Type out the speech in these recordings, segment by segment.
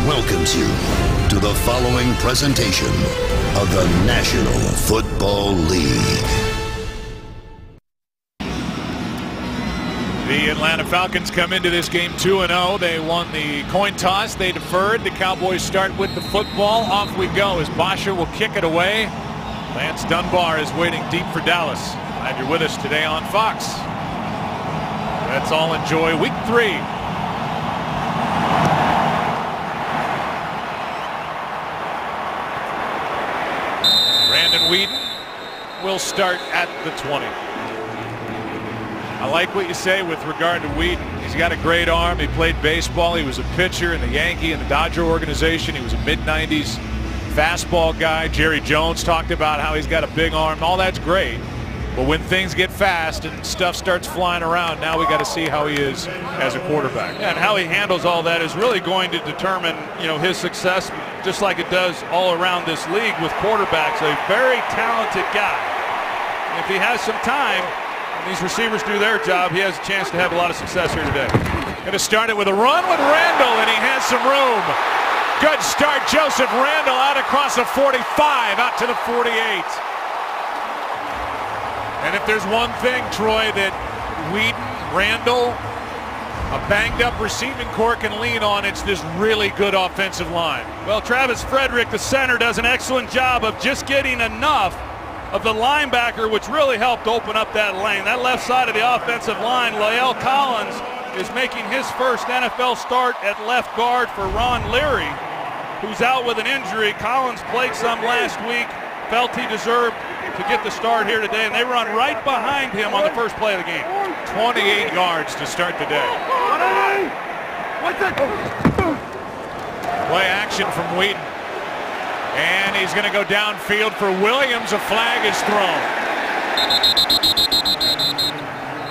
welcomes you to the following presentation of the National Football League. The Atlanta Falcons come into this game 2-0. They won the coin toss. They deferred. The Cowboys start with the football. Off we go as Bosher will kick it away. Lance Dunbar is waiting deep for Dallas. Glad you're with us today on Fox. Let's all enjoy Week 3. Brandon Weeden will start at the 20. I like what you say with regard to Weeden. He's got a great arm. He played baseball. He was a pitcher in the Yankee and the Dodger organization. He was a mid-90s fastball guy. Jerry Jones talked about how he's got a big arm. All that's great. But when things get fast and stuff starts flying around, now we got to see how he is as a quarterback. Yeah, and how he handles all that is really going to determine, his success, just like it does all around this league with quarterbacks. A very talented guy. And if he has some time, and these receivers do their job, he has a chance to have a lot of success here today. Going to start it with a run with Randall, and he has some room. Good start, Joseph Randall out across the 45, out to the 48. And if there's one thing, Troy, that Weeden, Randall, a banged-up receiving corps can lean on, it's this really good offensive line. Well, Travis Frederick, the center, does an excellent job of just getting enough of the linebacker, which really helped open up that lane. That left side of the offensive line, Lael Collins is making his first NFL start at left guard for Ron Leary, who's out with an injury. Collins played some last week, felt he deserved to get the start here today, and they run right behind him on the first play of the game. 28 yards to start the day. Play action from Weeden. And he's going to go downfield for Williams. A flag is thrown.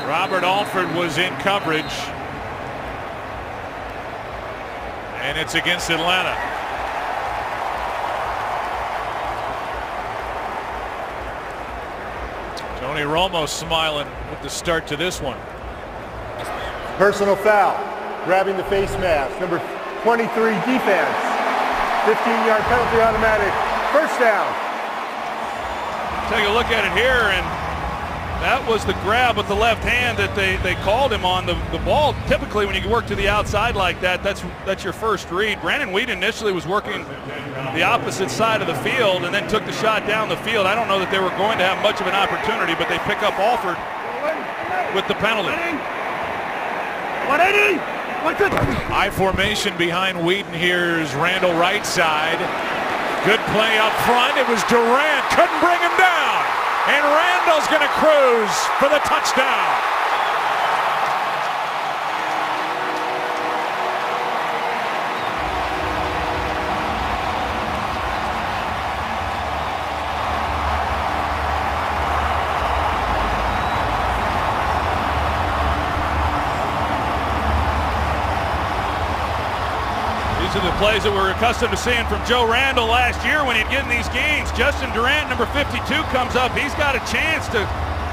Robert Alford was in coverage. And it's against Atlanta. Tony Romo smiling with the start to this one. Personal foul, grabbing the face mask. Number 23 defense. 15-yard penalty automatic. First down. Take a look at it here, and that was the grab with the left hand that they called him on. The ball, typically when you work to the outside like that, that's your first read. Brandon Weeden initially was working the opposite side of the field and then took the shot down the field. I don't know that they were going to have much of an opportunity, but they pick up Alford with the penalty. 180. High formation behind Weeden. Here's Randall right side. Good play up front. It was Durant. Couldn't bring him down. And Randall's going to cruise for the touchdown. These are the plays that we're accustomed to seeing from Joe Randall last year when he'd get in these games. Justin Durant, number 52, comes up. He's got a chance to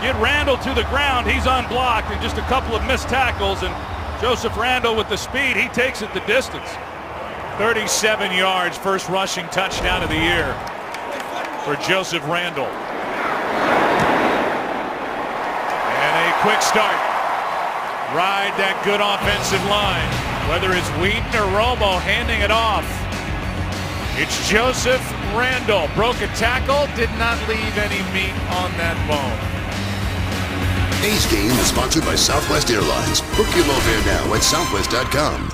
get Randall to the ground. He's unblocked, and just a couple of missed tackles. And Joseph Randall with the speed, he takes it the distance. 37 yards, first rushing touchdown of the year for Joseph Randall. And a quick start. Ride that good offensive line. Whether it's Weeden or Romo handing it off. It's Joseph Randall. Broke a tackle, did not leave any meat on that bone. Today's game is sponsored by Southwest Airlines. Book your low fare now at southwest.com.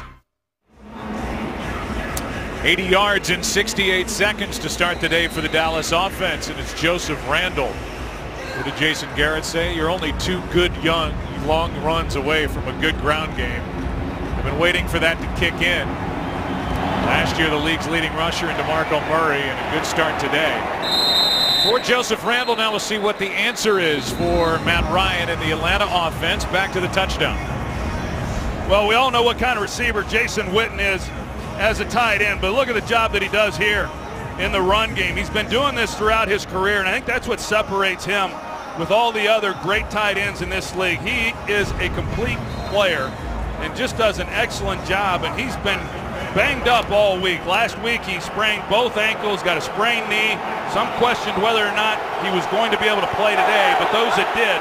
80 yards in 68 seconds to start the day for the Dallas offense, and it's Joseph Randall. What did Jason Garrett say? You're only two good young long runs away from a good ground game. I've been waiting for that to kick in. Last year, the league's leading rusher in DeMarco Murray, and a good start today. For Joseph Randall, now we'll see what the answer is for Matt Ryan and the Atlanta offense. Back to the touchdown. Well, we all know what kind of receiver Jason Witten is as a tight end, but look at the job that he does here in the run game. He's been doing this throughout his career, and I think that's what separates him with all the other great tight ends in this league. He is a complete player and just does an excellent job, and he's been banged up all week. Last week he sprained both ankles, got a sprained knee. Some questioned whether or not he was going to be able to play today, but those that did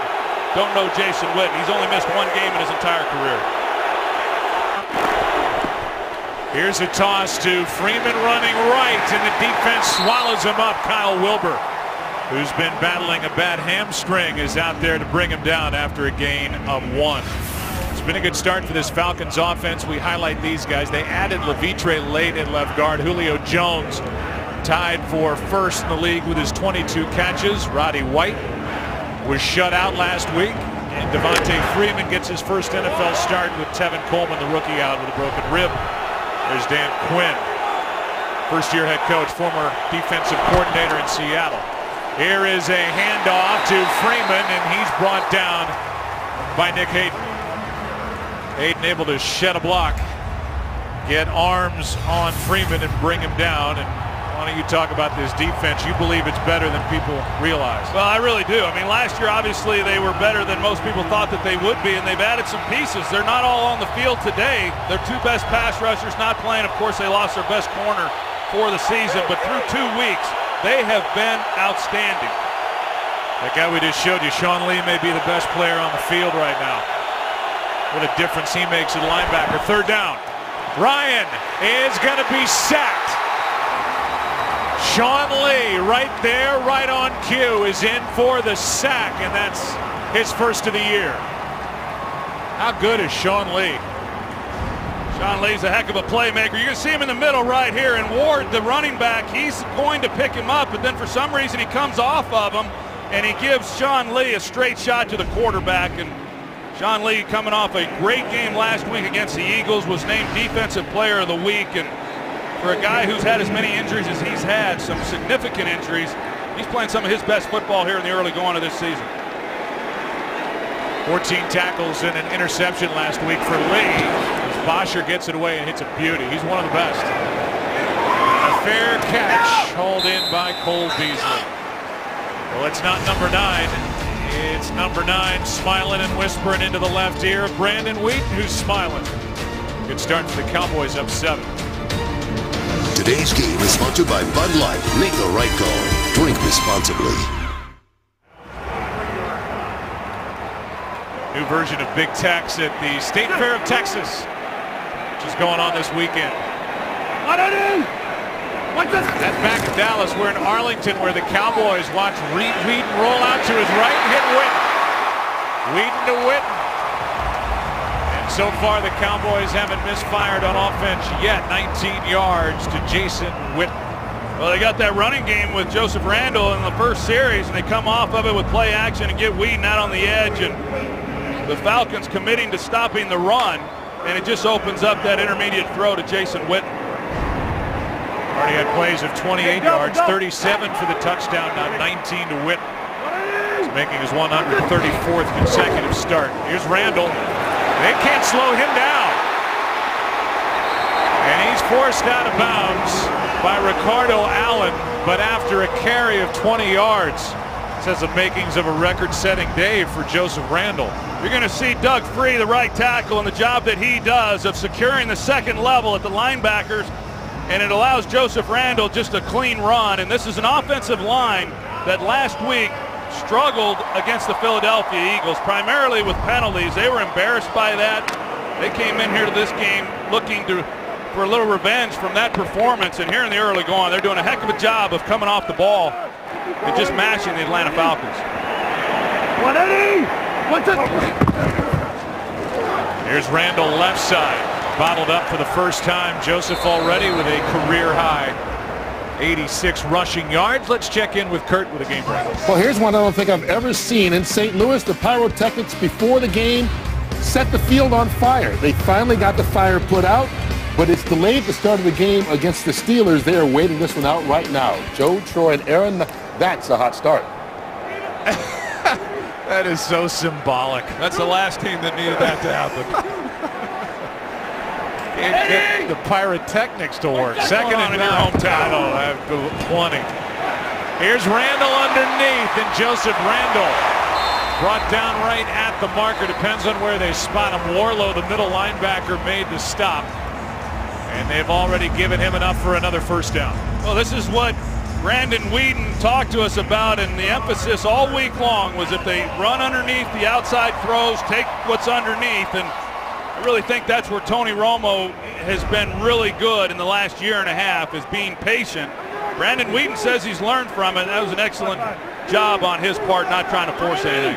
don't know Jason Witten. He's only missed one game in his entire career. Here's a toss to Freeman running right, and the defense swallows him up. Kyle Wilbur, who's been battling a bad hamstring, is out there to bring him down after a gain of 1. It's been a good start for this Falcons offense. We highlight these guys. They added Levitre late at left guard. Julio Jones tied for first in the league with his 22 catches. Roddy White was shut out last week. And Devontae Freeman gets his first NFL start with Tevin Coleman, the rookie, out with a broken rib. There's Dan Quinn, first-year head coach, former defensive coordinator in Seattle. Here is a handoff to Freeman, and he's brought down by Nick Hayden. Hayden able to shed a block, get arms on Freeman and bring him down. And why don't you talk about this defense? You believe it's better than people realize. Well, I really do. I mean, last year, obviously, they were better than most people thought that they would be, and they've added some pieces. They're not all on the field today. Their 2 best pass rushers not playing. Of course, they lost their best corner for the season, but through 2 weeks, they have been outstanding. That guy we just showed you, Sean Lee, may be the best player on the field right now. What a difference he makes at linebacker. 3rd down. Ryan is going to be sacked. Sean Lee right there, right on cue, is in for the sack, and that's his first of the year. How good is Sean Lee? Sean Lee's a heck of a playmaker. You're going to see him in the middle right here, and Ward, the running back, he's going to pick him up, but then for some reason he comes off of him, and he gives Sean Lee a straight shot to the quarterback. And Sean Lee, coming off a great game last week against the Eagles, was named Defensive Player of the Week. And for a guy who's had as many injuries as he's had, some significant injuries, he's playing some of his best football here in the early going of this season. 14 tackles and an interception last week for Lee. Bosher gets it away and hits a beauty. He's one of the best. A fair catch hauled in by Cole Beasley. Well, it's not number 9. It's number 9 smiling and whispering into the left ear of Brandon Weeden, who's smiling. Good start for the Cowboys, up 7. Today's game is sponsored by Bud Light. Make the right call. Drink responsibly. New version of Big Tex at the State Fair of Texas, which is going on this weekend. That's back in Dallas. We're in Arlington, where the Cowboys watch Weeden roll out to his right and hit Witten. Weeden to Witten. And so far, the Cowboys haven't misfired on offense yet. 19 yards to Jason Witten. Well, they got that running game with Joseph Randle in the first series, and they come off of it with play action and get Weeden out on the edge. And the Falcons committing to stopping the run, and it just opens up that intermediate throw to Jason Witten. Already had plays of 28 yards, 37 for the touchdown, now 19 to Witten. He's making his 134th consecutive start. Here's Randle. They can't slow him down. And he's forced out of bounds by Ricardo Allen, but after a carry of 20 yards. This has the makings of a record-setting day for Joseph Randle. You're going to see Doug Free, the right tackle, and the job that he does of securing the second level at the linebackers, and it allows Joseph Randle just a clean run. And this is an offensive line that last week struggled against the Philadelphia Eagles, primarily with penalties. They were embarrassed by that. They came in here to this game looking for a little revenge from that performance, and here in the early going, they're doing a heck of a job of coming off the ball and just mashing the Atlanta Falcons. 180! Here's Randle left side. Bottled up for the first time. Joseph already with a career high 86 rushing yards. Let's check in with Kurt with a game break. Well, here's one I don't think I've ever seen. In St. Louis, the pyrotechnics before the game set the field on fire. They finally got the fire put out, but it's delayed the start of the game against the Steelers. They are waiting this one out right now. Joe, Troy, and Aaron, that's a hot start. That is so symbolic. That's the last team that needed that to happen. Can't get the pyrotechnics to work. Second and in your hometown. I have plenty. Here's Randle underneath, and Joseph Randle brought down right at the marker. Depends on where they spot him. Warlow, the middle linebacker, made the stop. And they've already given him enough for another first down. Well, this is what Brandon Weeden talked to us about, and the emphasis all week long was if they run underneath the outside throws, take what's underneath. And I really think that's where Tony Romo has been really good in the last year and a half, is being patient. Brandon Weeden says he's learned from it. That was an excellent job on his part, not trying to force anything.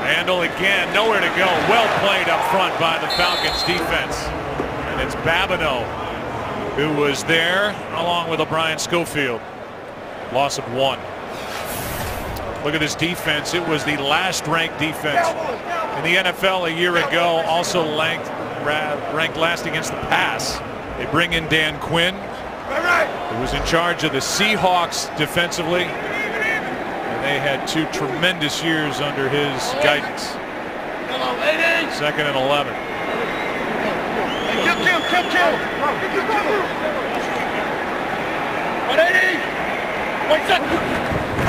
Randall again, nowhere to go. Well played up front by the Falcons defense. And it's Babineau who was there along with O'Brien Schofield. Loss of 1. Look at this defense. It was the last ranked defense in the NFL a year ago. Also ranked last against the pass. They bring in Dan Quinn, who was in charge of the Seahawks defensively. And they had 2 tremendous years under his guidance. 2nd and 11.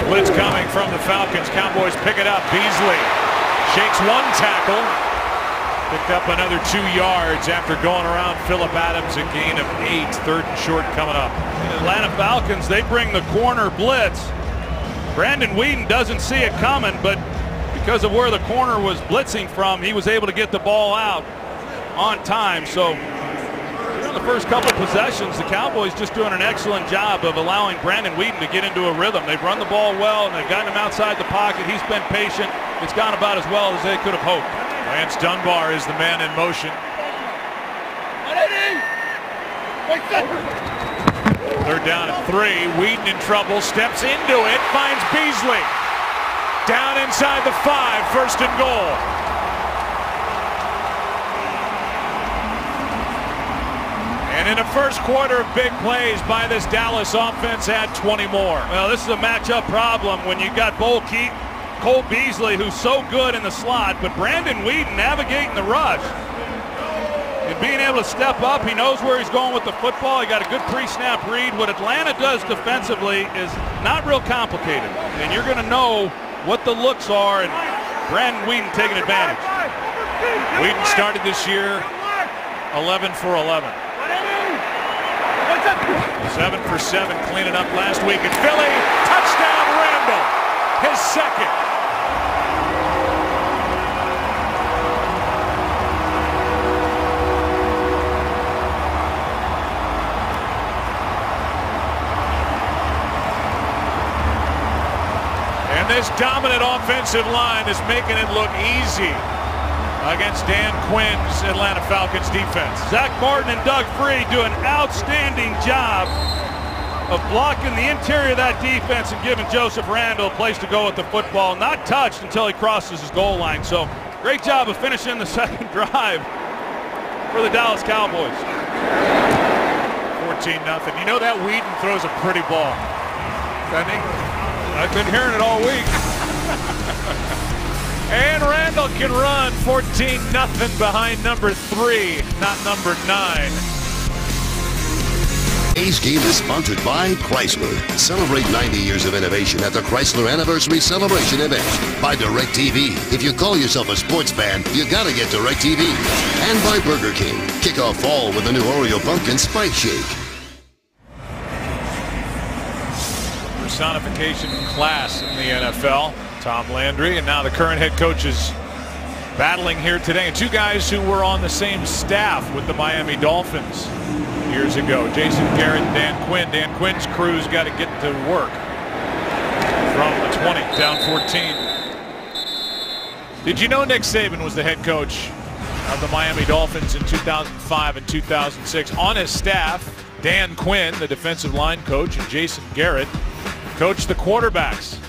Blitz coming from the Falcons. Cowboys pick it up. Beasley shakes 1 tackle. Picked up another 2 yards after going around Phillip Adams. A gain of 8. 3rd and short coming up. The Atlanta Falcons, they bring the corner blitz. Brandon Weeden doesn't see it coming, but because of where the corner was blitzing from, he was able to get the ball out on time. So the first couple possessions, the Cowboys just doing an excellent job of allowing Brandon Weeden to get into a rhythm. They've run the ball well, and they've gotten him outside the pocket. He's been patient. It's gone about as well as they could have hoped. Lance Dunbar is the man in motion. 3rd down and 3. Weeden in trouble, steps into it, finds Beasley. Down inside the 5, 1st and goal. And in the first quarter of big plays by this Dallas offense, add 20 more. Well, this is a matchup problem when you got Cole Beasley, who's so good in the slot, but Brandon Weeden navigating the rush and being able to step up. He knows where he's going with the football. He got a good pre-snap read. What Atlanta does defensively is not real complicated, and you're going to know what the looks are, and Brandon Weeden taking advantage. Weeden started this year 11 for 11. 7 for 7 cleaning up last week in Philly. Touchdown Randall, his 2nd. And this dominant offensive line is making it look easy against Dan Quinn's Atlanta Falcons defense. Zach Martin and Doug Free do an outstanding job of blocking the interior of that defense and giving Joseph Randall a place to go with the football. Not touched until he crosses his goal line. So great job of finishing the 2nd drive for the Dallas Cowboys. 14-0. You know that Weeden throws a pretty ball, doesn't he? I've been hearing it all week. And Randall can run. 14-0 behind number 3, not number 9. Today's game is sponsored by Chrysler. Celebrate 90 years of innovation at the Chrysler Anniversary Celebration event by DirecTV. If you call yourself a sports fan, you gotta get DirecTV. And by Burger King. Kick off fall with the new Oreo Pumpkin Spice Shake. Personification class in the NFL. Tom Landry, and now the current head coach is battling here today. And 2 guys who were on the same staff with the Miami Dolphins years ago. Jason Garrett and Dan Quinn. Dan Quinn's crew's got to get to work from the 20, down 14. Did you know Nick Saban was the head coach of the Miami Dolphins in 2005 and 2006? On his staff, Dan Quinn, the defensive line coach, and Jason Garrett coached the quarterbacks.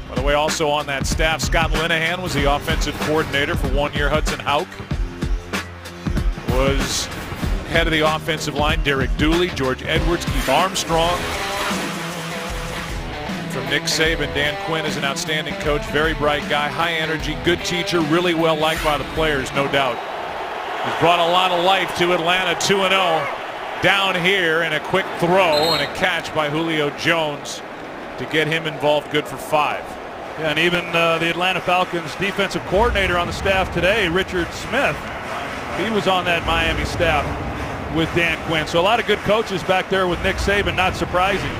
By the way, also on that staff, Scott Linehan was the offensive coordinator for 1 year. Hudson Houck was head of the offensive line. Derek Dooley, George Edwards, Keith Armstrong. From Nick Saban, Dan Quinn is an outstanding coach, very bright guy, high energy, good teacher, really well liked by the players, no doubt. He's brought a lot of life to Atlanta, 2-0 down here, and a quick throw and a catch by Julio Jones to get him involved, good for 5. Yeah, and even the Atlanta Falcons defensive coordinator on the staff today, Richard Smith, He was on that Miami staff with Dan Quinn. So a lot of good coaches back there with Nick Saban, not surprising,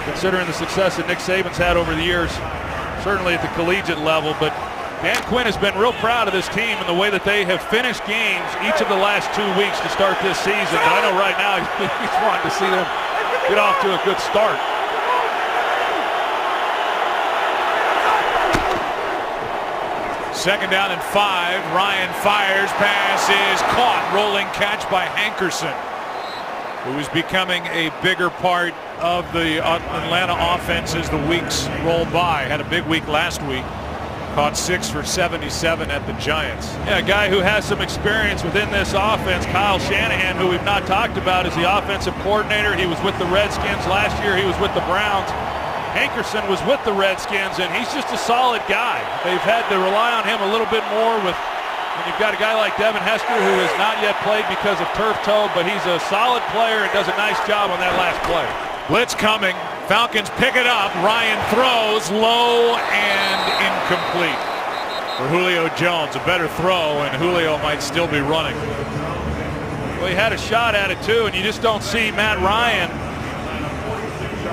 considering the success that Nick Saban's had over the years, certainly at the collegiate level. But Dan Quinn has been real proud of this team and the way that they have finished games each of the last 2 weeks to start this season. But I know right now he's wanting to see them get off to a good start. Second down and 5. Ryan fires. Pass is caught. Rolling catch by Hankerson, who is becoming a bigger part of the Atlanta offense as the weeks roll by. Had a big week last week. Caught 6 for 77 at the Giants. Yeah, a guy who has some experience within this offense, Kyle Shanahan, who we've not talked about, is the offensive coordinator. He was with the Redskins last year. He was with the Browns. Hankerson was with the Redskins, and he's just a solid guy. They've had to rely on him a little bit more when you've got a guy like Devin Hester, who has not yet played because of turf toe, but he's a solid player and does a nice job on that last play. Blitz coming. Falcons pick it up. Ryan throws low and incomplete for Julio Jones. A better throw, and Julio might still be running. Well, he had a shot at it too, and you just don't see Matt Ryan.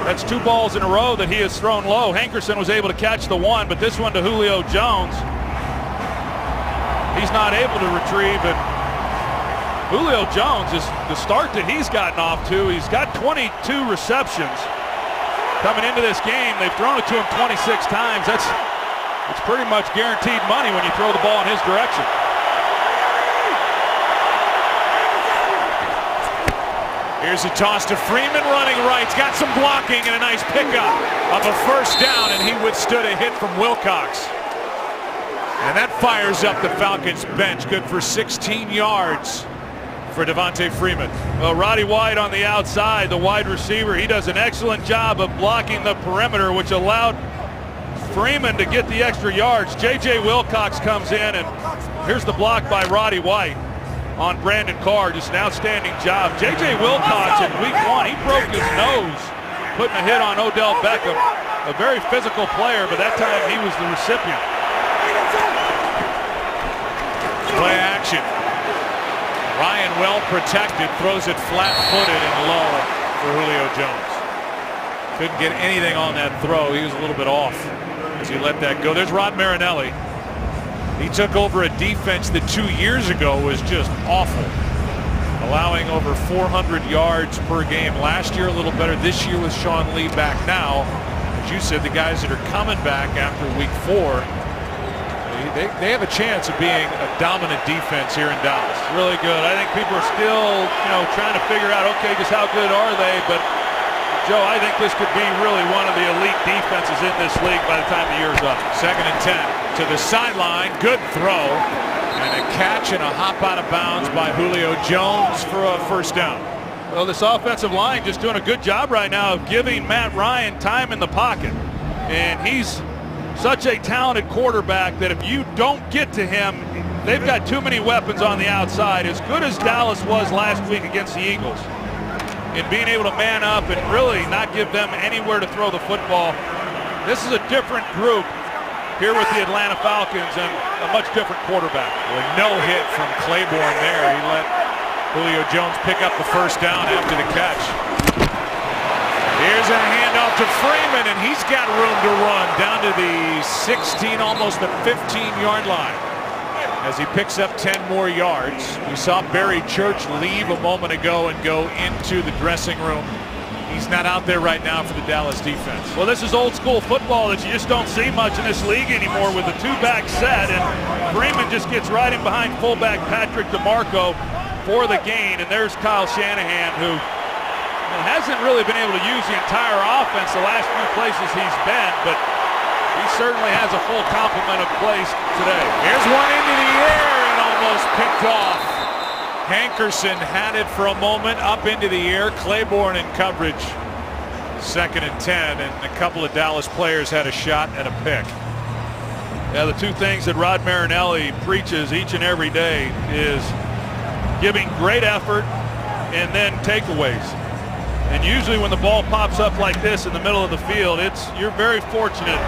That's 2 balls in a row that he has thrown low. Hankerson was able to catch the one, but this one to Julio Jones, he's not able to retrieve. And Julio Jones, is the start that he's gotten off to, he's got 22 receptions coming into this game. They've thrown it to him 26 times. It's pretty much guaranteed money when you throw the ball in his direction. Here's a toss to Freeman, running right. He's got some blocking and a nice pickup of a first down, and he withstood a hit from Wilcox. And that fires up the Falcons bench. Good for 16 yards for Devontae Freeman. Well, Roddy White on the outside, the wide receiver, he does an excellent job of blocking the perimeter, which allowed Freeman to get the extra yards. J.J. Wilcox comes in, and here's the block by Roddy White on Brandon Carr. Just an outstanding job. J.J. Wilcox in week 1, he broke his nose putting a hit on Odell Beckham. A very physical player, but that time he was the recipient. Play action. Ryan well protected, throws it flat-footed and low for Julio Jones. Couldn't get anything on that throw. He was a little bit off as he let that go. There's Rod Marinelli. He took over a defense that 2 years ago was just awful, allowing over 400 yards per game last year. A little better this year with Sean Lee back now. As you said, the guys that are coming back after week 4, they have a chance of being a dominant defense here in Dallas. Really good. I think people are still, trying to figure out, okay, just how good are they? But Joe, I think this could be really one of the elite defenses in this league by the time the year's up. 2nd and 10 to the sideline. Good throw. And a catch and a hop out of bounds by Julio Jones for a first down. Well, this offensive line just doing a good job right now of giving Matt Ryan time in the pocket. And he's such a talented quarterback that if you don't get to him, they've got too many weapons on the outside. As good as Dallas was last week against the Eagles, in being able to man up and really not give them anywhere to throw the football, this is a different group here with the Atlanta Falcons and a much different quarterback. Well, no hit from Claiborne there. He let Julio Jones pick up the first down after the catch. Here's a handoff to Freeman, and he's got room to run down to the 16, almost the 15-yard line as he picks up 10 more yards. We saw Barry Church leave a moment ago and go into the dressing room. He's not out there right now for the Dallas defense. Well, this is old school football that you just don't see much in this league anymore with the 2-back set, and Freeman just gets right in behind fullback Patrick DeMarco for the gain. And there's Kyle Shanahan, who hasn't really been able to use the entire offense the last few places he's been, but he certainly has a full complement of plays today. Here's one into the air and almost picked off. Hankerson had it for a moment, up into the air. Claiborne in coverage. 2nd and 10, and a couple of Dallas players had a shot at a pick. Yeah, the two things that Rod Marinelli preaches each and every day is giving great effort and then takeaways. And usually when the ball pops up like this in the middle of the field, you're very fortunate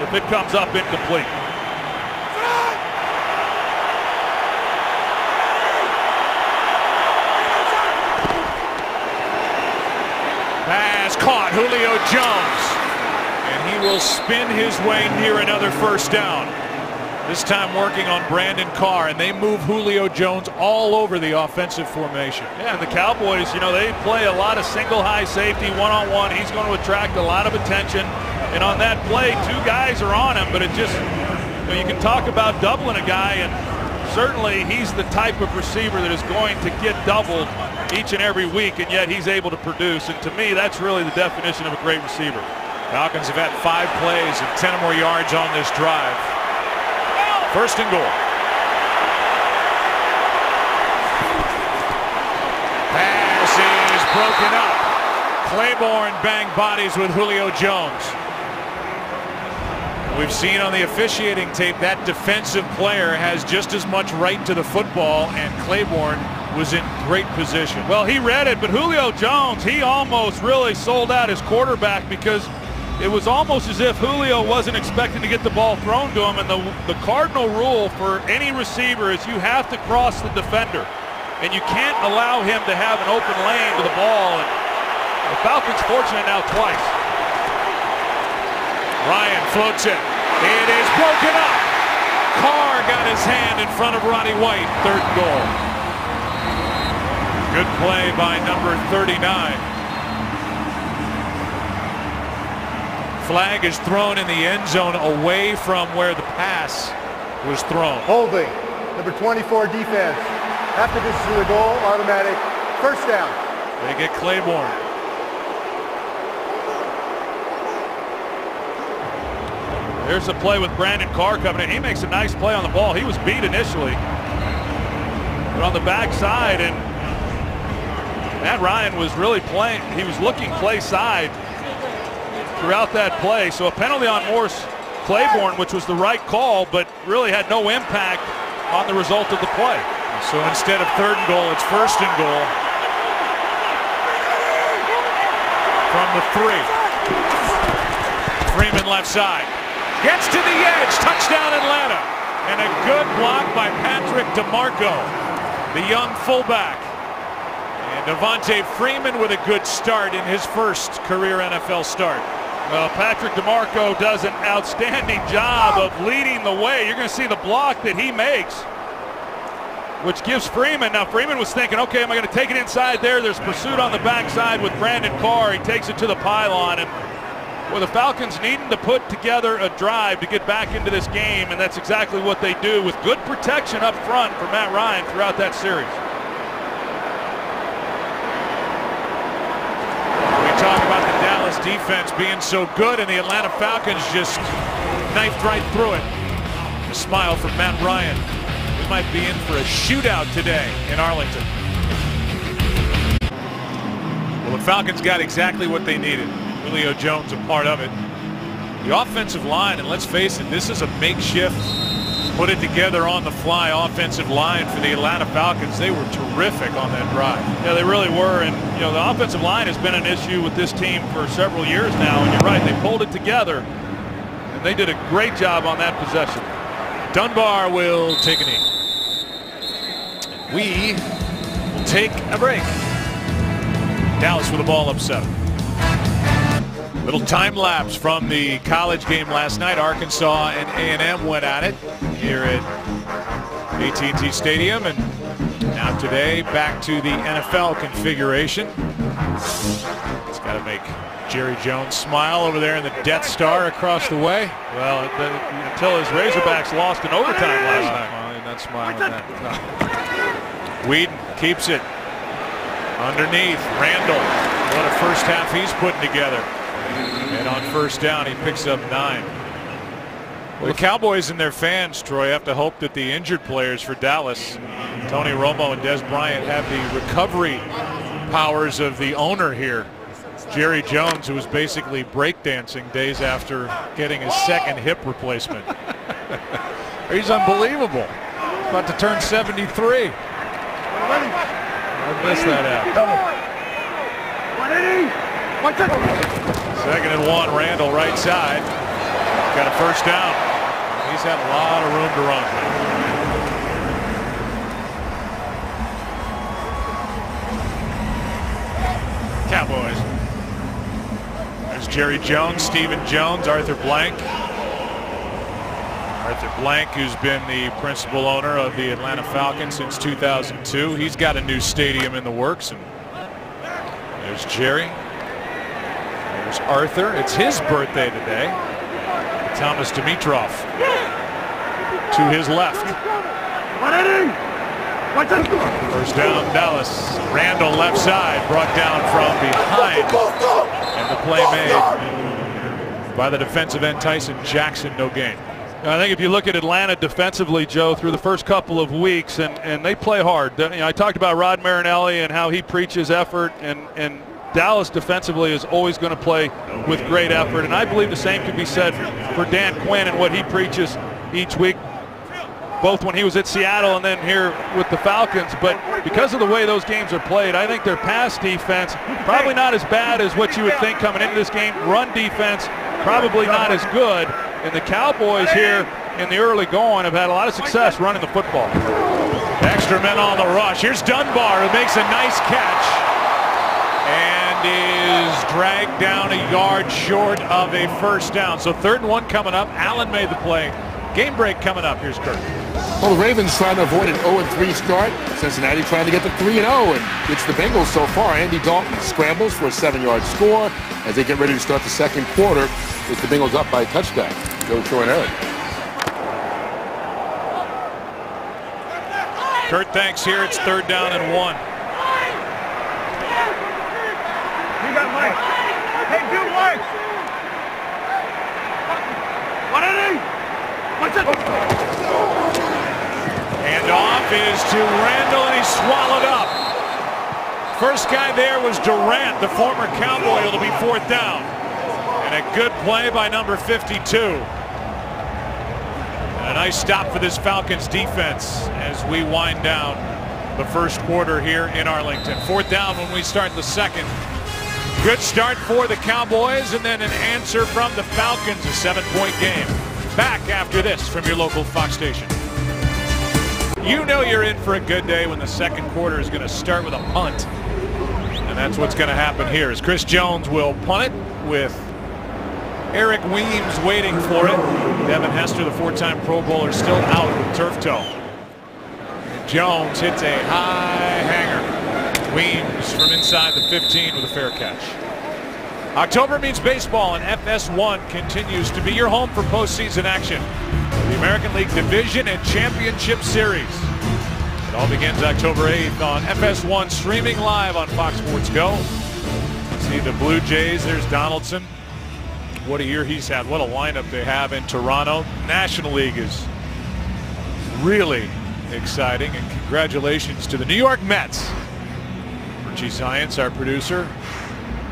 if it comes up incomplete. caught. Julio Jones. And he will spin his way near another first down. This time working on Brandon Carr, and they move Julio Jones all over the offensive formation. Yeah, and the Cowboys, they play a lot of single high safety, one-on-one. He's going to attract a lot of attention. And on that play, 2 guys are on him, but it just, you can talk about doubling a guy, and certainly he's the type of receiver that is going to get doubled each and every week, and yet he's able to produce. And to me, that's really the definition of a great receiver. Falcons have had 5 plays of 10 or more yards on this drive. First and goal. Pass is broken up. Claiborne banged bodies with Julio Jones. We've seen on the officiating tape that defensive player has just as much right to the football, and Claiborne was in great position. Well, he read it, but Julio Jones, he almost really sold out his quarterback, because it was almost as if Julio wasn't expecting to get the ball thrown to him. And the cardinal rule for any receiver is you have to cross the defender, and you can't allow him to have an open lane to the ball. And the Falcons fortunate now twice. Ryan floats it. It is broken up. Carr got his hand in front of Roddy White. Third and goal. Good play by number 39. Flag is thrown in the end zone away from where the pass was thrown. Holding. Number 24 defense. After this is the goal, automatic first down. They get Claiborne. There's a play with Brandon Carr coming in. He makes a nice play on the ball. He was beat initially, but on the backside, and Matt Ryan was really playing. He was looking play side throughout that play. So a penalty on Morris Claiborne, which was the right call, but really had no impact on the result of the play. So instead of third and goal, it's first and goal from the 3. Freeman left side. Gets to the edge. Touchdown Atlanta. And a good block by Patrick DeMarco, the young fullback. And Devontae Freeman with a good start in his first career NFL start. Well, Patrick DeMarco does an outstanding job of leading the way. You're going to see the block that he makes, which gives Freeman. Now, Freeman was thinking, okay, am I going to take it inside there? There's pursuit on the backside with Brandon Carr. He takes it to the pylon. And well, the Falcons needing to put together a drive to get back into this game, and that's exactly what they do with good protection up front for Matt Ryan throughout that series. We talk about the Dallas defense being so good, and the Atlanta Falcons just knifed right through it. A smile from Matt Ryan. We might be in for a shootout today in Arlington. Well, the Falcons got exactly what they needed. Julio Jones a part of it. The offensive line, and let's face it, this is a makeshift, put it together on the fly offensive line for the Atlanta Falcons. They were terrific on that drive. Yeah, they really were. And the offensive line has been an issue with this team for several years now. And you're right, they pulled it together, and they did a great job on that possession. Dunbar will take a knee. We will take a break. Dallas with the ball up 7. Little time lapse from the college game last night. Arkansas and A&M went at it here at AT&T Stadium, and now today back to the NFL configuration. It's got to make Jerry Jones smile over there in the Death Star across the way. Well, until his Razorbacks lost in overtime last night. Well, he's not smiling at that. No. Weeden keeps it underneath. Randall, what a first half he's putting together. And on first down, he picks up 9. Well, the Cowboys and their fans, Troy, have to hope that the injured players for Dallas, Tony Romo and Des Bryant, have the recovery powers of the owner here, Jerry Jones, who was basically breakdancing days after getting his second hip replacement. He's unbelievable. About to turn 73. I missed that out. Second and 1, Randall right side. Got a first down. He's had a lot of room to run. Cowboys. There's Jerry Jones, Stephen Jones, Arthur Blank. Arthur Blank, who's been the principal owner of the Atlanta Falcons since 2002. He's got a new stadium in the works. And there's Jerry. There's Arthur. It's his birthday today. Thomas Dimitrov to his left. First down, Dallas. Randall left side, brought down from behind. And the play made by the defensive end Tyson Jackson. No gain. I think if you look at Atlanta defensively, Joe, through the first couple of weeks, and they play hard. I talked about Rod Marinelli and how he preaches effort, and Dallas defensively is always going to play with great effort. And I believe the same could be said for Dan Quinn and what he preaches each week, both when he was at Seattle and then here with the Falcons. But because of the way those games are played, I think their pass defense probably not as bad as what you would think coming into this game. Run defense probably not as good. And the Cowboys here in the early going have had a lot of success running the football. Extra men on the rush. Here's Dunbar, who makes a nice catch and is dragged down a yard short of a first down. So 3rd and 1 coming up. Allen made the play. Game break coming up. Here's Kurt. Well, the Ravens trying to avoid an 0-3 start. Cincinnati trying to get to 3-0, and it's the Bengals so far. Andy Dalton scrambles for a 7-yard score as they get ready to start the second quarter. It's the Bengals up by a touchdown. Joe Troy and Eric. Kurt thanks here. It's 3rd down and 1. You got Mike. Hey, do Mike. What are they? What's it? Handoff is to Randall, and he's swallowed up. First guy there was Durant, the former Cowboy. It'll be 4th down. And a good play by number 52. And a nice stop for this Falcons defense as we wind down the first quarter here in Arlington. 4th down when we start the second. Good start for the Cowboys, and then an answer from the Falcons, a 7-point game. Back after this from your local Fox station. You know you're in for a good day when the second quarter is going to start with a punt. And that's what's going to happen here as Chris Jones will punt it with Eric Weems waiting for it. Devin Hester, the 4-time Pro Bowler, still out with turf toe. Jones hits a high hanger. Weems from inside the 15 with a fair catch. October means baseball, and FS1 continues to be your home for postseason action. The American League Division and Championship Series. It all begins October 8th on FS1, streaming live on Fox Sports Go. See the Blue Jays. There's Donaldson. What a year he's had. What a lineup they have in Toronto. National League is really exciting, and congratulations to the New York Mets. Richie Science, our producer,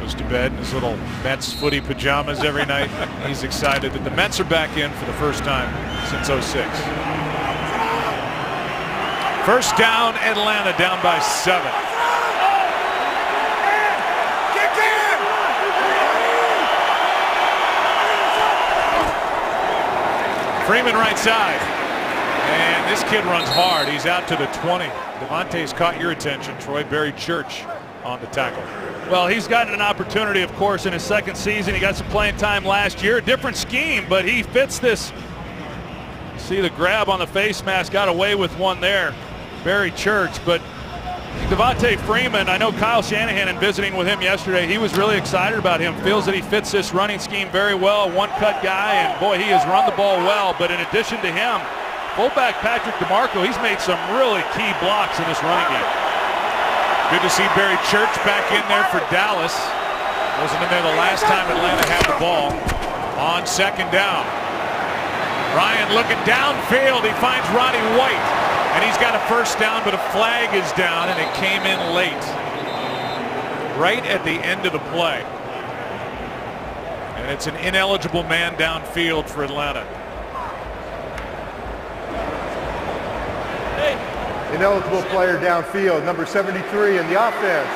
goes to bed in his little Mets footy pajamas every night. He's excited that the Mets are back in for the first time since '06. First down, Atlanta down by 7. Freeman right side. And this kid runs hard. He's out to the 20. Devontae's caught your attention. Troy Berry Church on the tackle. Well, he's gotten an opportunity, of course, in his second season. He got some playing time last year. Different scheme, but he fits this. See the grab on the face mask. Got away with one there. Berry Church, but Devontae Freeman, I know Kyle Shanahan, in visiting with him yesterday, he was really excited about him. Feels that he fits this running scheme very well. One-cut guy, and boy, he has run the ball well. But in addition to him, fullback Patrick DeMarco, he's made some really key blocks in this running game. Good to see Berry Church back in there for Dallas. Wasn't in there the last time Atlanta had the ball on second down. Ryan looking downfield. He finds Roddy White, and he's got a first down, but a flag is down, and it came in late, right at the end of the play. And it's an ineligible man downfield for Atlanta. Ineligible player downfield, number 73 in the offense.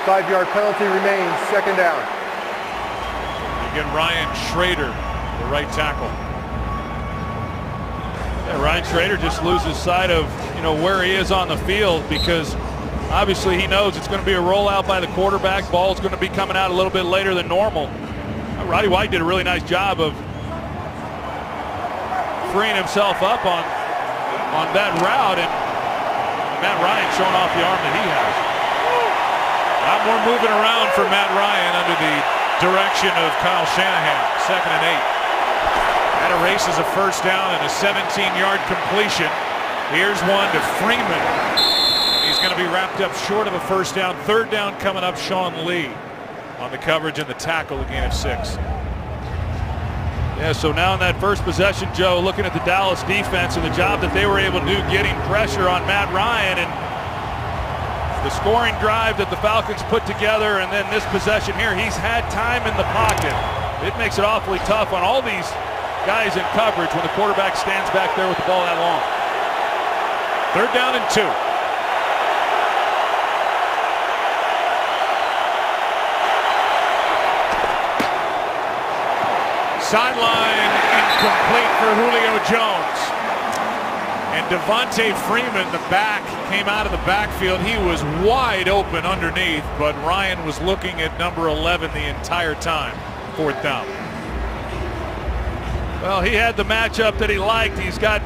5-yard penalty remains, second down. You get Ryan Schrader, the right tackle. Yeah, Ryan Schrader just loses sight of, where he is on the field, because obviously he knows it's going to be a rollout by the quarterback. Ball's going to be coming out a little bit later than normal. Roddy White did a really nice job of freeing himself up on that route, and Matt Ryan showing off the arm that he has. A lot more moving around for Matt Ryan under the direction of Kyle Shanahan. 2nd and 8. That erases a first down and a 17-yard completion. Here's one to Freeman. He's going to be wrapped up short of a first down. 3rd down coming up, Sean Lee on the coverage and the tackle, a gain of 6. Yeah, so now in that first possession, Joe, looking at the Dallas defense and the job that they were able to do getting pressure on Matt Ryan, and the scoring drive that the Falcons put together, and then this possession here, he's had time in the pocket. It makes it awfully tough on all these guys in coverage when the quarterback stands back there with the ball that long. 3rd down and 2. Sideline incomplete for Julio Jones. And Devontae Freeman, the back, came out of the backfield. He was wide open underneath, but Ryan was looking at number 11 the entire time. 4th down. Well, he had the matchup that he liked. He's got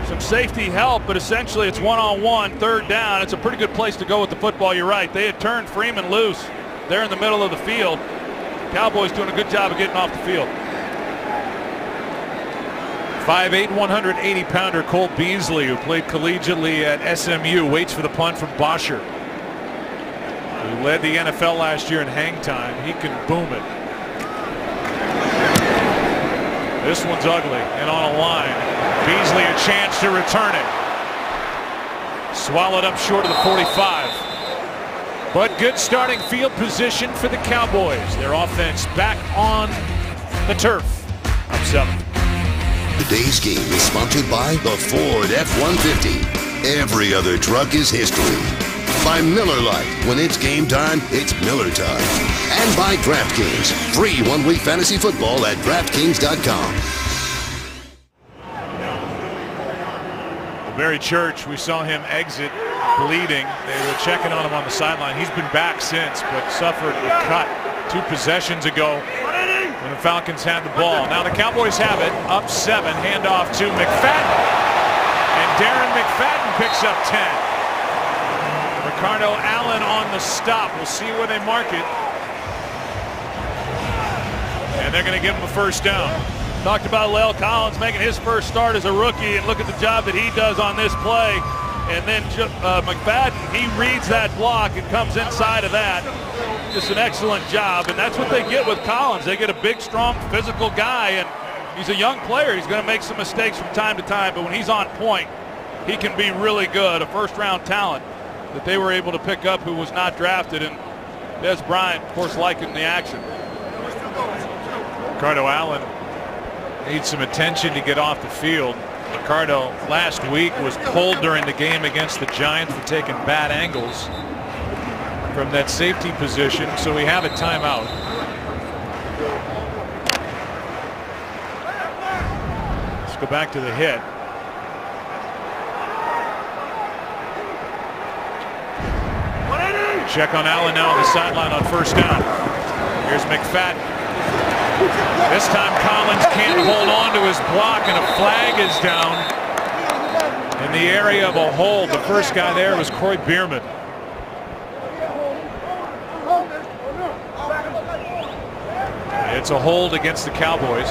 some safety help, but essentially it's one-on-one, 3rd down. It's a pretty good place to go with the football. You're right. They had turned Freeman loose there in the middle of the field. Cowboys doing a good job of getting off the field. 5'8", 180-pounder Cole Beasley, who played collegiately at SMU, waits for the punt from Bosher, who led the NFL last year in hang time. He can boom it. This one's ugly and on a line. Beasley a chance to return it. Swallowed up short of the 45. But good starting field position for the Cowboys. Their offense back on the turf. Up 7. Today's game is sponsored by the Ford F-150. Every other truck is history. By Miller Lite. When it's game time, it's Miller time. And by DraftKings. Free 1-week fantasy football at DraftKings.com. Barry Church, we saw him exit bleeding. They were checking on him on the sideline. He's been back since, but suffered a cut 2 possessions ago when the Falcons had the ball. Now the Cowboys have it, up 7, handoff to McFadden. And Darren McFadden picks up 10. Ricardo Allen on the stop. We'll see where they mark it. And they're going to give him a first down. Talked about La'el Collins making his first start as a rookie, and look at the job that he does on this play. And then McFadden, he reads that block and comes inside of that. Just an excellent job, and that's what they get with Collins. They get a big, strong, physical guy, and he's a young player. He's going to make some mistakes from time to time, but when he's on point, he can be really good. A first-round talent that they were able to pick up who was not drafted, and Des Bryant, of course, liking the action. Ricardo Allen needs some attention to get off the field. Ricardo last week was pulled during the game against the Giants for taking bad angles from that safety position, so we have a timeout. Let's go back to the hit. Check on Allen now on the sideline on first down. Here's McFadden. This time Collins can't hold on to his block, and a flag is down in the area of a hold. The first guy there was Corey Bierman. It's a hold against the Cowboys.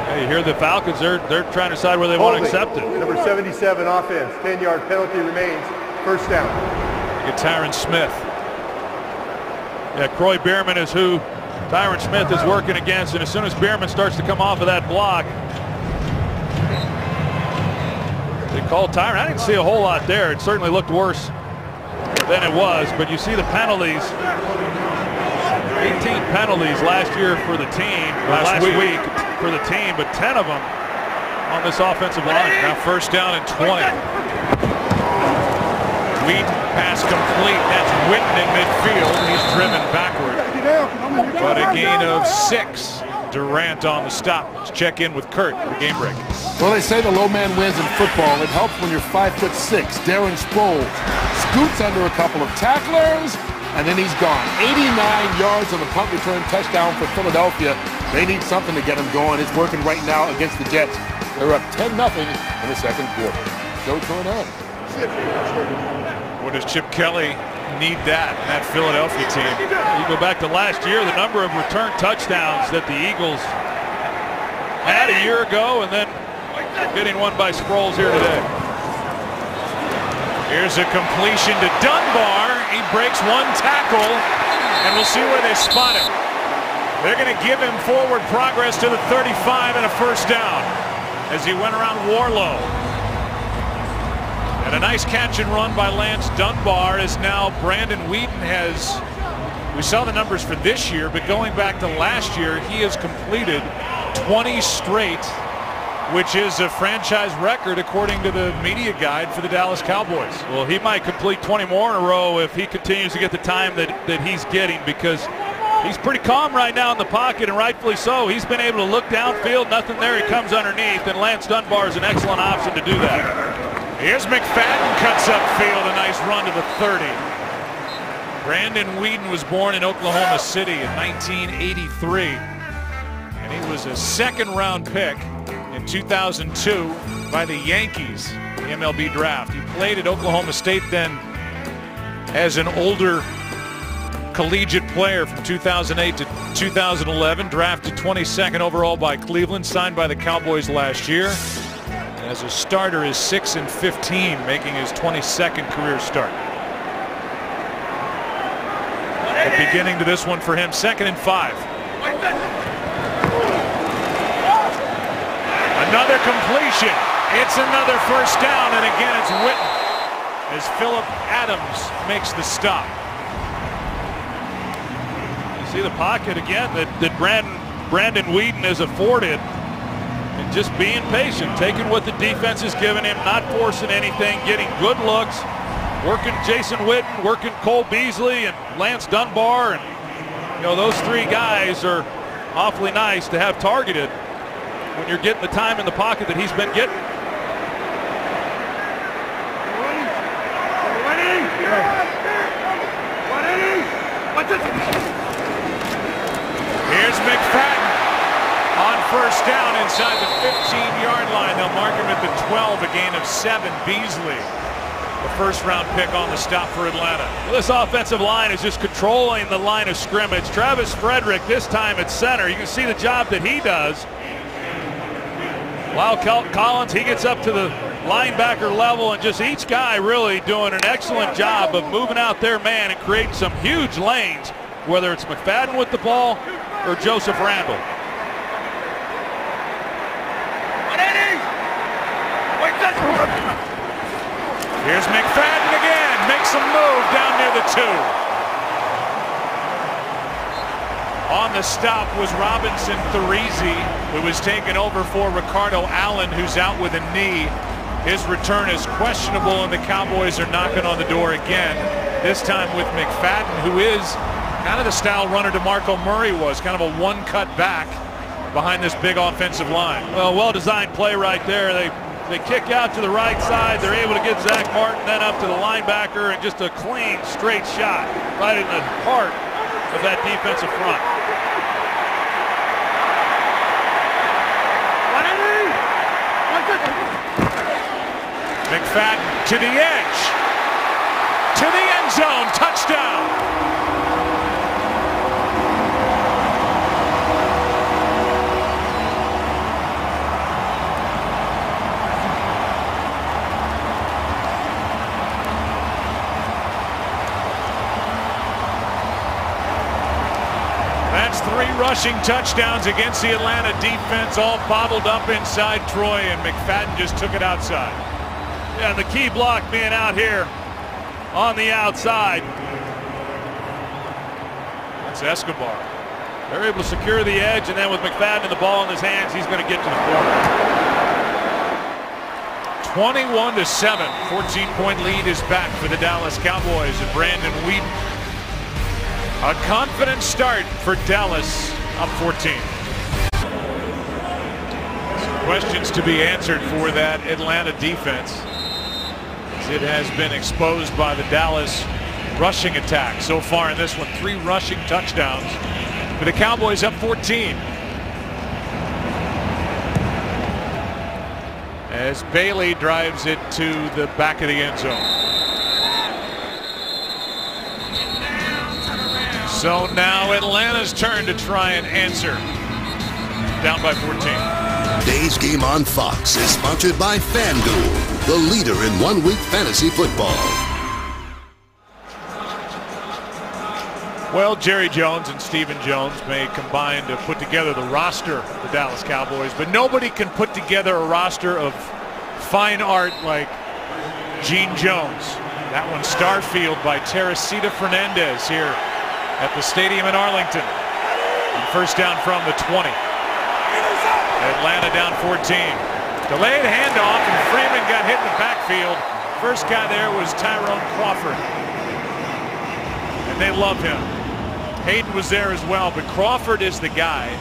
Hey, you hear the Falcons, they're trying to decide whether they want to accept it. Number 77 offense, 10-yard penalty remains, first down. Get Tyron Smith. Yeah, Croy Bierman is who Tyron Smith is working against, and as soon as Bierman starts to come off of that block, they call Tyron. I didn't see a whole lot there. It certainly looked worse than it was, but you see the penalties. 18 penalties last year for the team, last week for the team, but 10 of them on this offensive line. Now first down and 20. Weeden pass complete. That's Witten in midfield. He's driven backward. But a gain of 6. Durant on the stop. Let's check in with Kurt for the game break. Well, they say the low man wins in football. It helps when you're 5'6". Darren Sproles scoots under a couple of tacklers and then he's gone. 89 yards on the punt return touchdown for Philadelphia. They need something to get him going. It's working right now against the Jets. They're up 10-0 in the second quarter. Joe Tornado. What does Chip Kelly need that Philadelphia team? You go back to last year, the number of return touchdowns that the Eagles had a year ago, and then getting one by Sproles here today. Here's a completion to Dunbar. He breaks one tackle, and we'll see where they spot him. They're going to give him forward progress to the 35 and a first down as he went around Warlow. And a nice catch and run by Lance Dunbar is now Brandon Weeden has, we saw the numbers for this year, but going back to last year, he has completed 20 straight, which is a franchise record according to the media guide for the Dallas Cowboys. Well, he might complete 20 more in a row if he continues to get the time that he's getting, because he's pretty calm right now in the pocket, and rightfully so. He's been able to look downfield, nothing there, he comes underneath, and Lance Dunbar is an excellent option to do that. Here's McFadden, cuts upfield, a nice run to the 30. Brandon Weeden was born in Oklahoma City in 1983, and he was a second-round pick in 2002 by the Yankees in the MLB draft. He played at Oklahoma State then as an older collegiate player from 2008 to 2011, drafted 22nd overall by Cleveland, signed by the Cowboys last year. As a starter is 6-15, making his 22nd career start. The beginning to this one for him, 2nd and 5. Another completion. It's another first down, and again it's Witten as Phillip Adams makes the stop. You see the pocket again that Brandon Weeden is afforded. And just being patient, taking what the defense is giving him, not forcing anything, getting good looks, working Jason Witten, working Cole Beasley and Lance Dunbar, and those three guys are awfully nice to have targeted when you're getting the time in the pocket that he's been getting. Here's McFadden on first down inside the 15-yard line. They'll mark him at the 12, a gain of 7. Beasley, the first-round pick on the stop for Atlanta. This offensive line is just controlling the line of scrimmage. Travis Frederick this time at center. You can see the job that he does. Lyle Collins, he gets up to the linebacker level, and just each guy really doing an excellent job of moving out their man and creating some huge lanes, whether it's McFadden with the ball or Joseph Randle. Here's McFadden again, makes a move down near the 2. On the stop was Robinson Thurisi, who was taken over for Ricardo Allen, who's out with a knee. His return is questionable, and the Cowboys are knocking on the door again, this time with McFadden, who is kind of the style runner DeMarco Murray was, kind of a one-cut back behind this big offensive line. Well-designed play right there. They kick out to the right side. They're able to get Zach Martin then up to the linebacker, and just a clean, straight shot right in the heart of that defensive front. McFadden to the edge, to the end zone, touchdown. That's 3 rushing touchdowns against the Atlanta defense, all bottled up inside Troy, and McFadden just took it outside. Yeah, the key block being out here on the outside. That's Escobar. They're able to secure the edge, and then with McFadden and the ball in his hands, he's going to get to the corner. 21-7, 14-point lead is back for the Dallas Cowboys and Brandon Weeden. A confident start for Dallas, up 14. Some questions to be answered for that Atlanta defense, as it has been exposed by the Dallas rushing attack so far in this one. 3 rushing touchdowns. But the Cowboys up 14. As Bailey drives it to the back of the end zone. So now Atlanta's turn to try and answer. Down by 14. Today's game on Fox is sponsored by FanDuel, the leader in one-week fantasy football. Well, Jerry Jones and Stephen Jones may combine to put together the roster of the Dallas Cowboys, but nobody can put together a roster of fine art like Gene Jones. That one Starfield by Teresita Fernandez here at the stadium in Arlington. And first down from the 20. Atlanta down 14. Delayed handoff, and Freeman got hit in the backfield. First guy there was Tyrone Crawford. And they love him. Hayden was there as well, but Crawford is the guy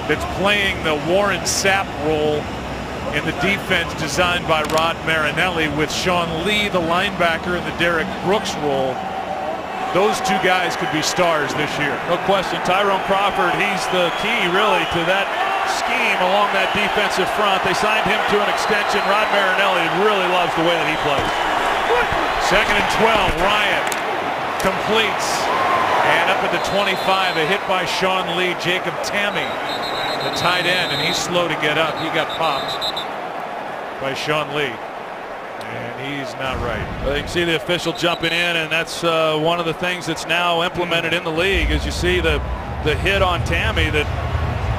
that's playing the Warren Sapp role in the defense designed by Rod Marinelli, with Sean Lee, the linebacker, in the Derek Brooks role. Those 2 guys could be stars this year. No question. Tyrone Crawford, he's the key really to that scheme along that defensive front. They signed him to an extension. Rod Marinelli really loves the way that he plays. 2nd and 12. Ryan completes. And up at the 25, a hit by Sean Lee. Jacob Tammy, the tight end, and he's slow to get up. He got popped by Sean Lee. And he's not right. Well, you can see the official jumping in, and that's one of the things that's now implemented in the league. As you see the hit on Tammy, that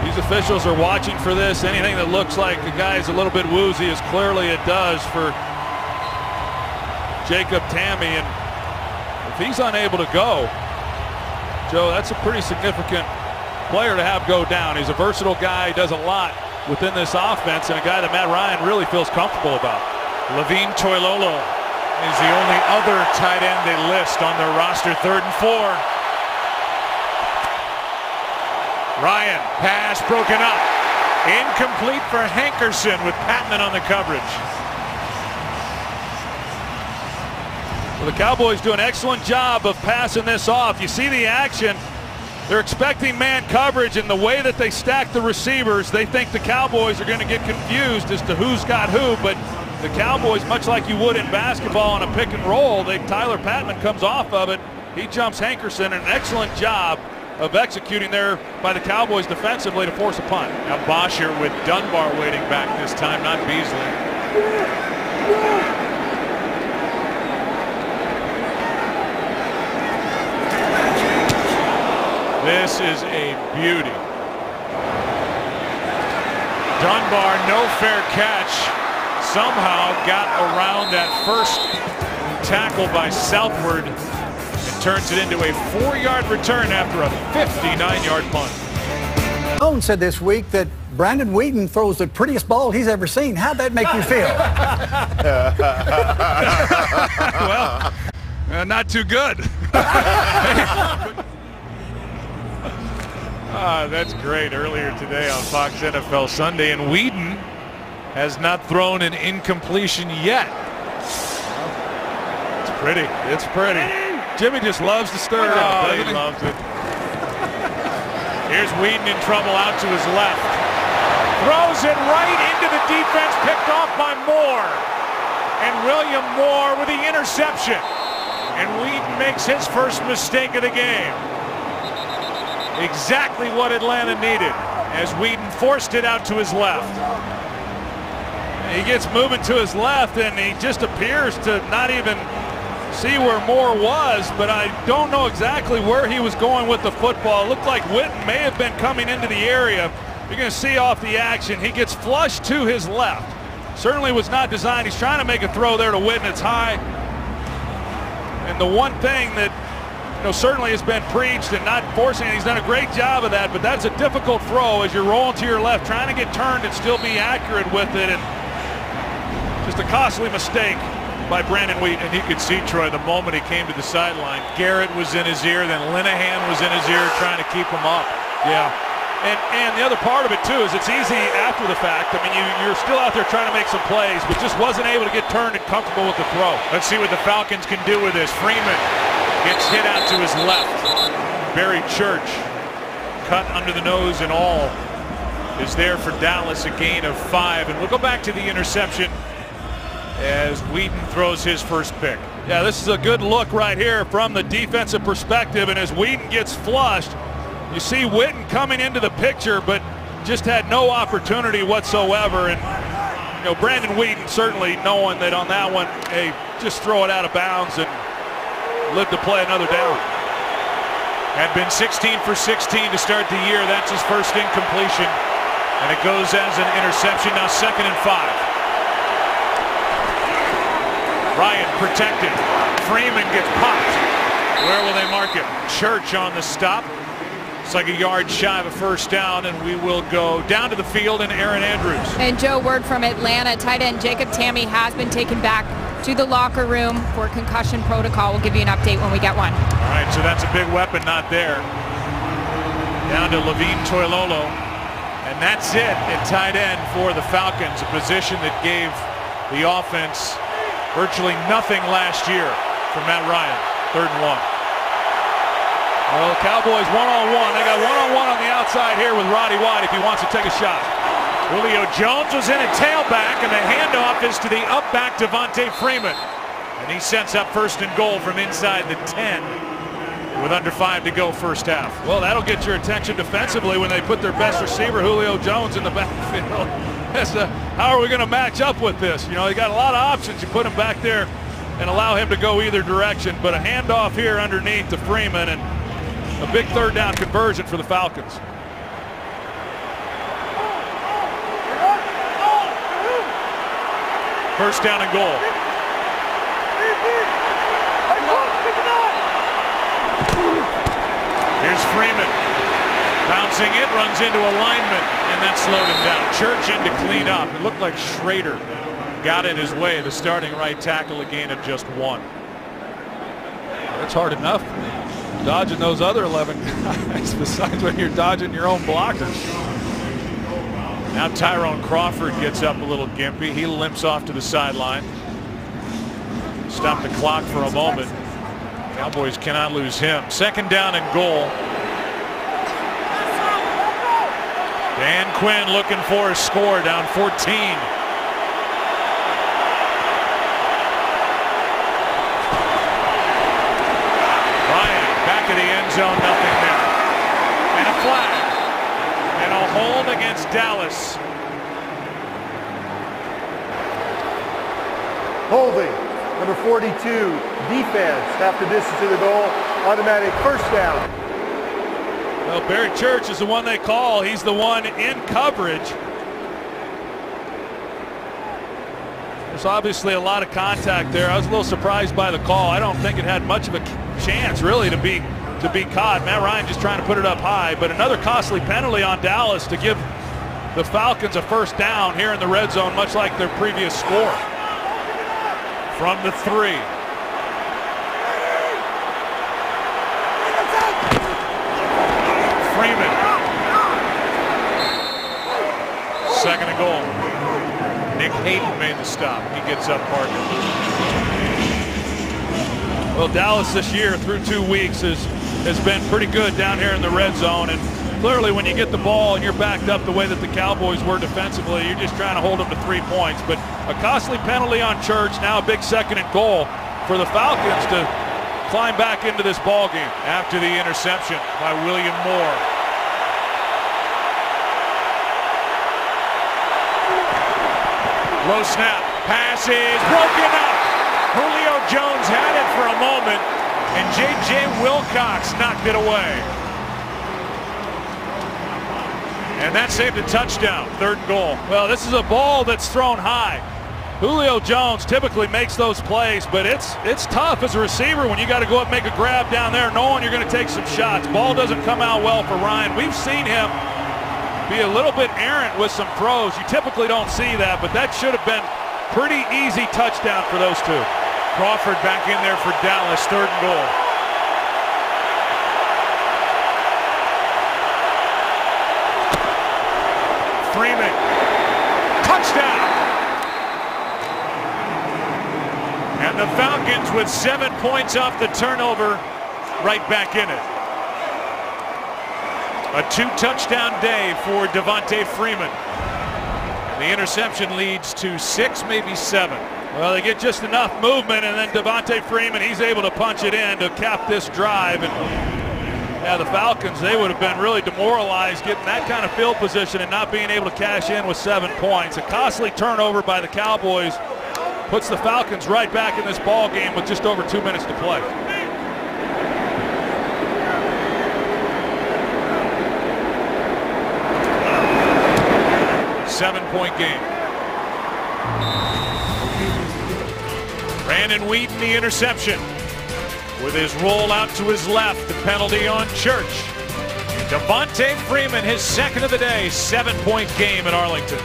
these officials are watching for this. Anything that looks like the guy's a little bit woozy, as clearly it does for Jacob Tammy. And if he's unable to go, Joe, that's a pretty significant player to have go down. He's a versatile guy. He does a lot within this offense, and a guy that Matt Ryan really feels comfortable about. Levine Toilolo is the only other tight end they list on their roster. 3rd and 4. Ryan, pass broken up. Incomplete for Hankerson with Patman on the coverage. Well, the Cowboys do an excellent job of passing this off. You see the action. They're expecting man coverage, and the way that they stack the receivers, they think the Cowboys are going to get confused as to who's got who, but the Cowboys, much like you would in basketball on a pick and roll, Tyler Patman comes off of it. He jumps Hankerson. An excellent job of executing there by the Cowboys defensively to force a punt. Now Bosher with Dunbar waiting back this time, not Beasley. This is a beauty. Dunbar, no fair catch. Somehow got around that first tackle by Southward and turns it into a 4-yard return after a 59-yard punt. Owen said this week that Brandon Weeden throws the prettiest ball he's ever seen. How'd that make you feel? Well, not too good. That's great. Earlier today on Fox NFL Sunday, and Weeden has not thrown an incompletion yet. It's pretty. It's pretty. Jimmy just loves to stir it up. Oh, he loves it. Here's Weeden in trouble out to his left. Throws it right into the defense, picked off by Moore. And William Moore with the interception. And Weeden makes his first mistake of the game. Exactly what Atlanta needed, as Weeden forced it out to his left. He gets moving to his left, and he just appears to not even see where Moore was, but I don't know exactly where he was going with the football. It looked like Witten may have been coming into the area. You're going to see off the action. He gets flushed to his left. Certainly was not designed. He's trying to make a throw there to Witten. It's high. And the one thing that certainly has been preached and not forcing it. He's done a great job of that, but that's a difficult throw as you're rolling to your left, trying to get turned and still be accurate with it. And just a costly mistake by Brandon Weeden. And he could see, Troy, the moment he came to the sideline, Garrett was in his ear, then Linehan was in his ear trying to keep him up. Yeah. And the other part of it, too, is it's easy after the fact. I mean, you're still out there trying to make some plays, but just wasn't able to get turned and comfortable with the throw. Let's see what the Falcons can do with this. Freeman Gets hit out to his left. Barry Church, cut under the nose and all, is there for Dallas, a gain of 5. And we'll go back to the interception as Weeden throws his first pick. Yeah, this is a good look right here from the defensive perspective. And as Weeden gets flushed, you see Witten coming into the picture, but just had no opportunity whatsoever. And Brandon Weeden certainly knowing that on that one, hey, just throw it out of bounds and live to play another down. Had been 16 for 16 to start the year. That's his first incompletion, and it goes as an interception. Now 2nd and 5. Ryan protected. Freeman gets popped. Where will they mark it? Church on the stop. It's like a yard shy of a first down, and we will go down to the field and Aaron Andrews. And Joe, word from Atlanta, tight end Jacob Tamme has been taken back to the locker room for concussion protocol. We'll give you an update when we get one. All right, so that's a big weapon not there. Down to Levine Toilolo. And that's it at tight end for the Falcons, a position that gave the offense virtually nothing last year from Matt Ryan. 3rd and 1. Well, Cowboys one-on-one. They got one-on-one on the outside here with Roddy White if he wants to take a shot. Julio Jones was in a tailback, and the handoff is to the up back Devontae Freeman. And he sets up 1st and goal from inside the 10 with under 5 to go first half. Well, that'll get your attention defensively when they put their best receiver, Julio Jones, in the backfield. How are we going to match up with this? You got a lot of options. You put him back there and allow him to go either direction. But a handoff here underneath to Freeman, and a big 3rd down conversion for the Falcons. First down and goal. Here's Freeman. Bouncing it, runs into a lineman, and that slowed him down. Church in to clean up. It looked like Schrader got in his way, the starting right tackle, a gain of just 1. That's hard enough, dodging those other 11 guys, besides when you're dodging your own blockers. Now Tyrone Crawford gets up a little gimpy. He limps off to the sideline. Stop the clock for a moment. Cowboys cannot lose him. 2nd down and goal. Dan Quinn looking for a score, down 14. To the end zone, nothing there. And a flag. And a hold against Dallas. Holding. Number 42, defense. Half the distance to the goal. Automatic first down. Well, Barry Church is the one they call. He's the one in coverage. There's obviously a lot of contact there. I was a little surprised by the call. I don't think it had much of a chance really to be caught. Matt Ryan just trying to put it up high, but another costly penalty on Dallas to give the Falcons a first down here in the red zone, much like their previous score. From the 3. Freeman. 2nd and goal. Nick Hayden made the stop. He gets up Parker. Well, Dallas this year through 2 weeks has been pretty good down here in the red zone, and clearly when you get the ball and you're backed up the way that the Cowboys were defensively, you're just trying to hold them to 3 points. But a costly penalty on Church, now a big 2nd and goal for the Falcons to climb back into this ball game. After the interception by William Moore. Low snap, pass is broken up. Julio Jones had it for a moment, and J.J. Wilcox knocked it away. And that saved a touchdown, 3rd and goal. Well, this is a ball that's thrown high. Julio Jones typically makes those plays, but it's tough as a receiver when you got to go up and make a grab down there knowing you're going to take some shots. Ball doesn't come out well for Ryan. We've seen him be a little bit errant with some throws. You typically don't see that, but that should have been pretty easy touchdown for those two. Crawford back in there for Dallas, 3rd and goal. Freeman, touchdown. And the Falcons with 7 points off the turnover, right back in it. A 2-touchdown day for Devontae Freeman. The interception leads to 6, maybe 7. Well, they get just enough movement, and then Devontae Freeman, he's able to punch it in to cap this drive. And yeah, the Falcons, they would have been really demoralized getting that kind of field position and not being able to cash in with 7 points. A costly turnover by the Cowboys puts the Falcons right back in this ball game with just over 2 minutes to play. Seven-point game. Brandon Weeden, the interception. With his roll out to his left, the penalty on Church. Devontae Freeman, his second of the day, 7-point game at Arlington.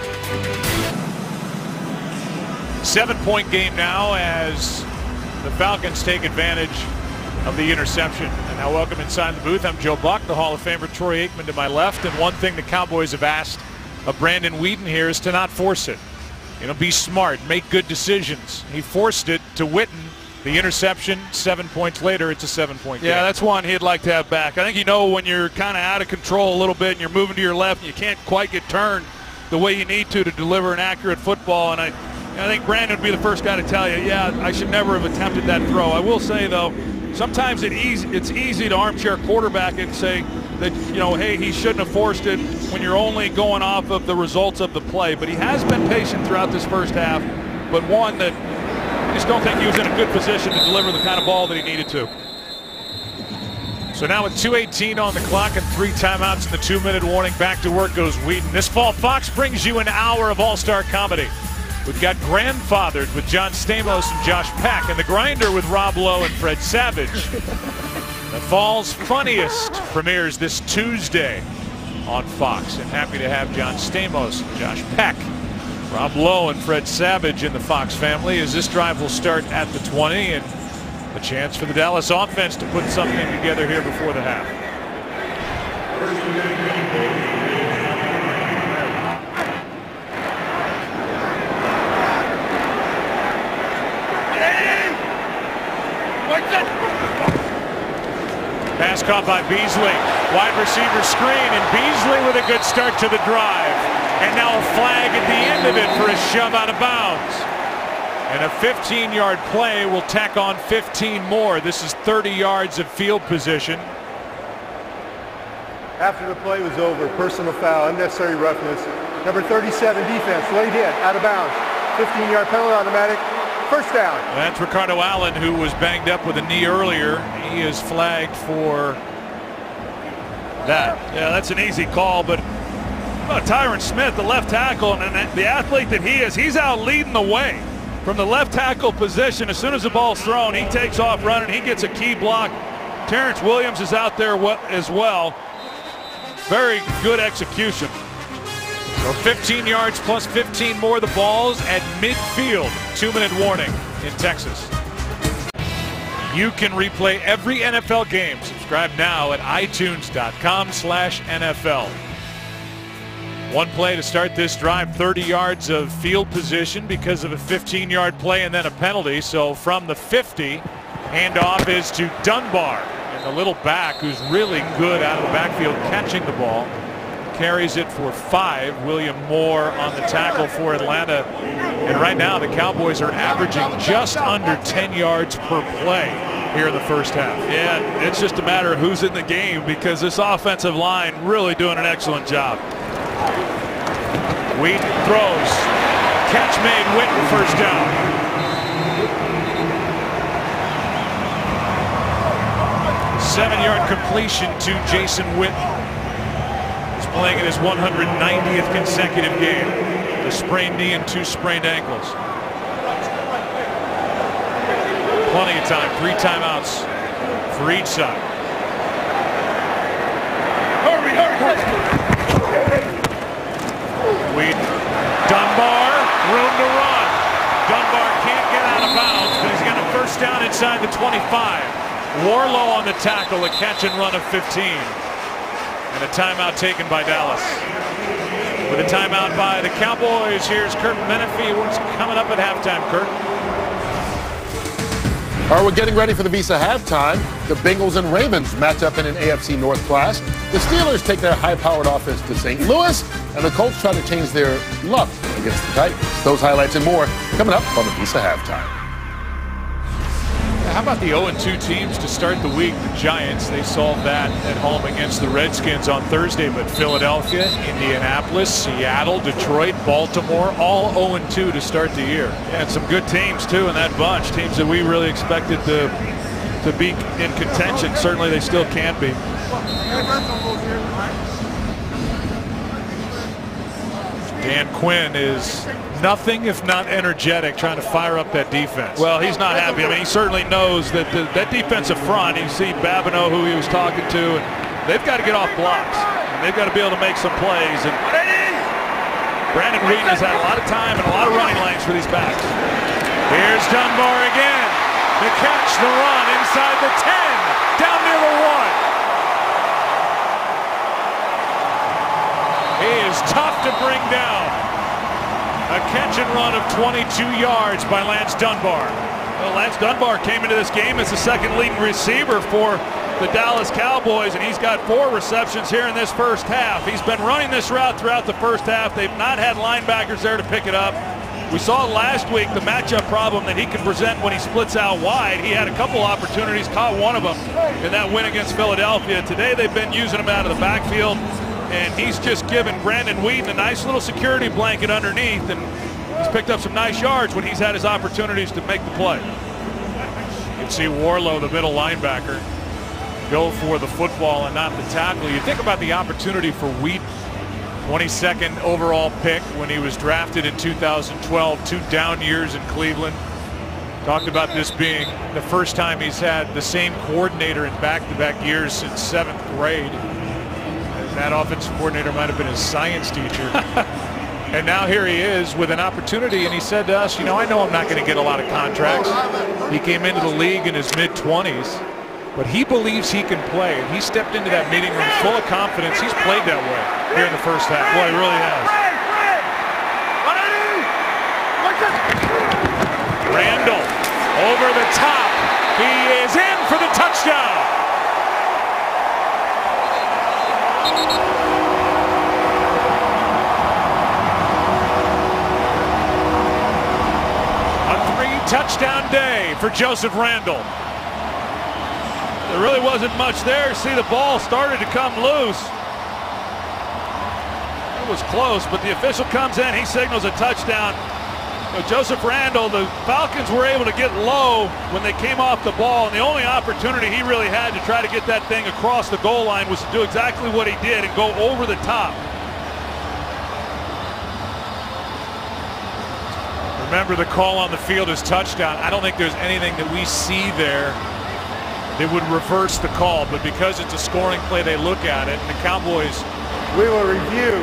7-point game now as the Falcons take advantage of the interception. And now welcome inside the booth. I'm Joe Buck, the Hall of Famer Troy Aikman to my left. And one thing the Cowboys have asked of Brandon Weeden here is to not force it. You know, be smart, make good decisions. He forced it to Witten. The interception, 7 points later, it's a 7-point game. Yeah, that's one he'd like to have back. I think you know when you're kind of out of control a little bit and you're moving to your left and you can't quite get turned the way you need to deliver an accurate football. And I think Brandon would be the first guy to tell you, yeah, I should never have attempted that throw. I will say, though, sometimes it's easy to armchair quarterback and say that, you know, hey, he shouldn't have forced it when you're only going off of the results of the play. But he has been patient throughout this first half, but one that I just don't think he was in a good position to deliver the kind of ball that he needed to. So now with 2:18 on the clock and 3 timeouts and the 2-minute warning, back to work goes Weeden. This fall, Fox brings you an hour of all-star comedy. We've got Grandfathered with John Stamos and Josh Peck, and The Grinder with Rob Lowe and Fred Savage. The fall's funniest premieres this Tuesday on Fox. And happy to have John Stamos and Josh Peck, Rob Lowe and Fred Savage in the Fox family as this drive will start at the 20 and a chance for the Dallas offense to put something together here before the half. Pass caught by Beasley. Wide receiver screen, and Beasley with a good start to the drive. And now a flag at the end of it for a shove out of bounds. And a 15-yard play will tack on 15 more. This is 30 yards of field position. After the play was over, personal foul, unnecessary roughness. Number 37 defense, late hit, out of bounds. 15-yard penalty, automatic. First down. That's Ricardo Allen, who was banged up with a knee earlier. He is flagged for that. Yeah, that's an easy call, but Tyron Smith, the left tackle, and the athlete that he is, he's out leading the way from the left tackle position. As soon as the ball's thrown, he takes off running. He gets a key block. Terrence Williams is out there as well. Very good execution. So 15 yards plus 15 more. The ball's at midfield. 2-minute warning in Texas. You can replay every NFL game. Subscribe now at itunes.com/NFL. One play to start this drive, 30 yards of field position because of a 15-yard play and then a penalty. So from the 50, handoff is to Dunbar. And the little back, who's really good out of the backfield catching the ball, carries it for 5. William Moore on the tackle for Atlanta. And right now the Cowboys are averaging just under 10 yards per play here in the first half. Yeah, it's just a matter of who's in the game because this offensive line really doing an excellent job. Weeden throws. Catch made. Witten first down. Seven-yard completion to Jason Witten. He's playing in his 190th consecutive game. A sprained knee and 2 sprained ankles. Plenty of time. 3 timeouts for each side. Hurry. Weeden. Dunbar, room to run. Dunbar can't get out of bounds, but he's got a first down inside the 25. Warlow on the tackle, a catch and run of 15. And a timeout taken by Dallas. With a timeout by the Cowboys, here's Kurt Menefee. What's coming up at halftime, Kurt? All right, we're getting ready for the Visa halftime. The Bengals and Ravens match up in an AFC North clash. The Steelers take their high-powered offense to St. Louis, and the Colts try to change their luck against the Titans. Those highlights and more coming up on the Visa halftime. How about the 0-2 teams to start the week? The Giants, they solved that at home against the Redskins on Thursday, but Philadelphia, Indianapolis, Seattle, Detroit, Baltimore, all 0-2 to start the year. Yeah, and some good teams, too, in that bunch. Teams that we really expected to be in contention. Certainly they still can be. Dan Quinn is nothing if not energetic, trying to fire up that defense. Well, he's not happy. I mean, he certainly knows that that defensive front, you see Babineau, who he was talking to, and they've got to get off blocks. And they've got to be able to make some plays. And Brandon Weeden has had a lot of time and a lot of running lanes for these backs. Here's Dunbar again. The catch, the run inside the 10, down near the 1. He is tough to bring down. A catch and run of 22 yards by Lance Dunbar. Well, Lance Dunbar came into this game as the second leading receiver for the Dallas Cowboys, and he's got 4 receptions here in this first half. He's been running this route throughout the first half. They've not had linebackers there to pick it up. We saw last week the matchup problem that he can present when he splits out wide. He had a couple opportunities, caught one of them in that win against Philadelphia. Today they've been using him out of the backfield, and he's just given Brandon Weeden a nice little security blanket underneath, and he's picked up some nice yards when he's had his opportunities to make the play. You can see Warlow, the middle linebacker, go for the football and not the tackle. You think about the opportunity for Weeden. 22nd overall pick when he was drafted in 2012, 2 down years in Cleveland. Talked about this being the first time he's had the same coordinator in back-to-back years since 7th grade. And that offensive coordinator might have been his science teacher. And now here he is with an opportunity, and he said to us, you know, I know I'm not going to get a lot of contracts. He came into the league in his mid-20s, but he believes he can play, and he stepped into that meeting room full of confidence. He's played that way here in the first half. Boy, he really has. Randall over the top. He is in for the touchdown. A 3-touchdown day for Joseph Randall. There really wasn't much there. See, the ball started to come loose. It was close, but the official comes in. He signals a touchdown. So Joseph Randall, the Falcons were able to get low when they came off the ball, and the only opportunity he really had to try to get that thing across the goal line was to do exactly what he did and go over the top. Remember, the call on the field is touchdown. I don't think there's anything that we see there that would reverse the call, but because it's a scoring play, they look at it, and the Cowboys, we will review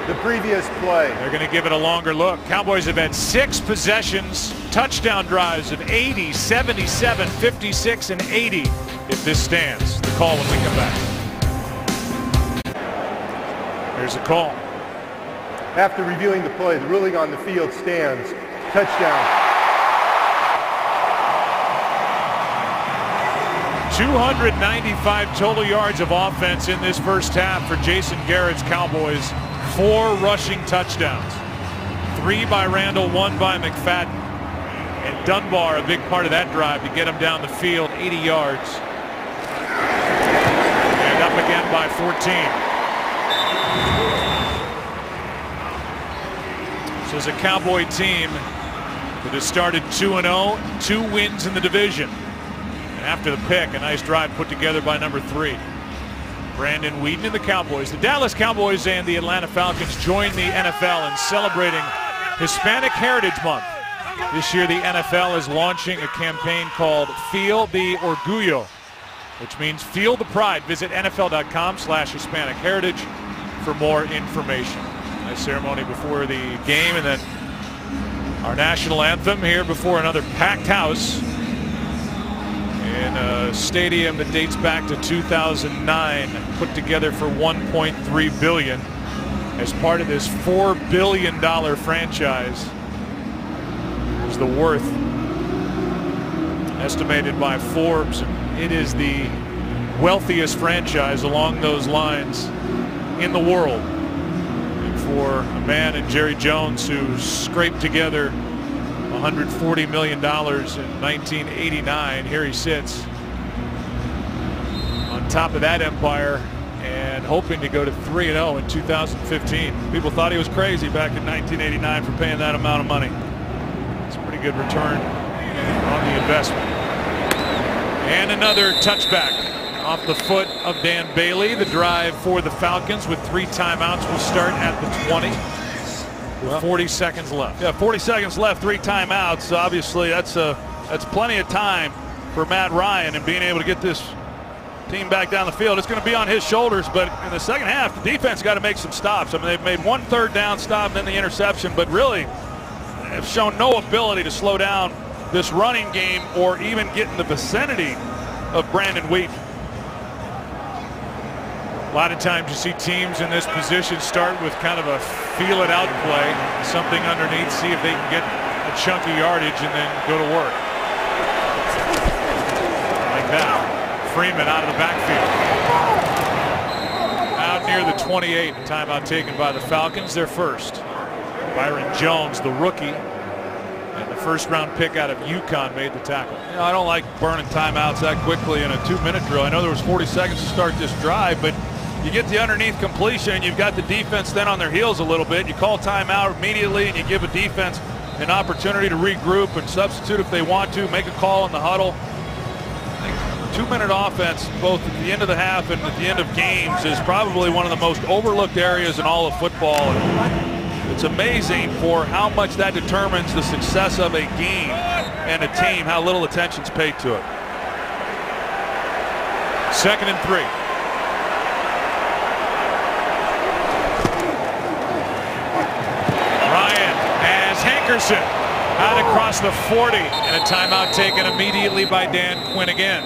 the previous play. They're going to give it a longer look. Cowboys have had 6 possessions, touchdown drives of 80, 77, 56, and 80 if this stands. The call when we come back. There's the call. After reviewing the play, the ruling on the field stands. Touchdown. 295 total yards of offense in this first half for Jason Garrett's Cowboys. 4 rushing touchdowns. 3 by Randall, 1 by McFadden. And Dunbar, a big part of that drive to get him down the field, 80 yards. And up again by 14. So it's a Cowboy team that has started 2-0, 2 wins in the division. And after the pick, a nice drive put together by number 3. Brandon Weeden and the Cowboys. The Dallas Cowboys and the Atlanta Falcons join the NFL in celebrating Hispanic Heritage Month. This year, the NFL is launching a campaign called Feel the Orgullo, which means feel the pride. Visit NFL.com/Hispanic Heritage for more information. Nice ceremony before the game, and then our national anthem here before another packed house in a stadium that dates back to 2009, put together for $1.3 billion as part of this $4 billion franchise. Is the worth estimated by Forbes. It is the wealthiest franchise along those lines in the world. And for a man in Jerry Jones who scraped together $140 million in 1989, here he sits on top of that empire and hoping to go to 3-0 in 2015. People thought he was crazy back in 1989 for paying that amount of money. It's a pretty good return on the investment. And another touchback off the foot of Dan Bailey. The drive for the Falcons with 3 timeouts will start at the 20 with 40 seconds left. Yeah, 40 seconds left, 3 timeouts. Obviously, that's plenty of time for Matt Ryan and being able to get this team back down the field. It's going to be on his shoulders, but in the second half, the defense got to make some stops. I mean, they've made 1 third down stop and then the interception, but really have shown no ability to slow down this running game or even get in the vicinity of Brandon Weeden. A lot of times you see teams in this position start with kind of a feel it out play, something underneath, see if they can get a chunky yardage and then go to work. Like that. Freeman out of the backfield. Out near the 28, timeout taken by the Falcons, their first. Byron Jones, the rookie, and the first-round pick out of UConn made the tackle. You know, I don't like burning timeouts that quickly in a 2-minute drill. I know there was 40 seconds to start this drive, but you get the underneath completion, and you've got the defense then on their heels a little bit. You call timeout immediately, and you give a defense an opportunity to regroup and substitute if they want to, make a call in the huddle. 2-minute offense, both at the end of the half and at the end of games, is probably one of the most overlooked areas in all of football. And it's amazing for how much that determines the success of a game and a team, how little attention's paid to it. 2nd and 3. Ryan has Hankerson out across the 40, and a timeout taken immediately by Dan Quinn again.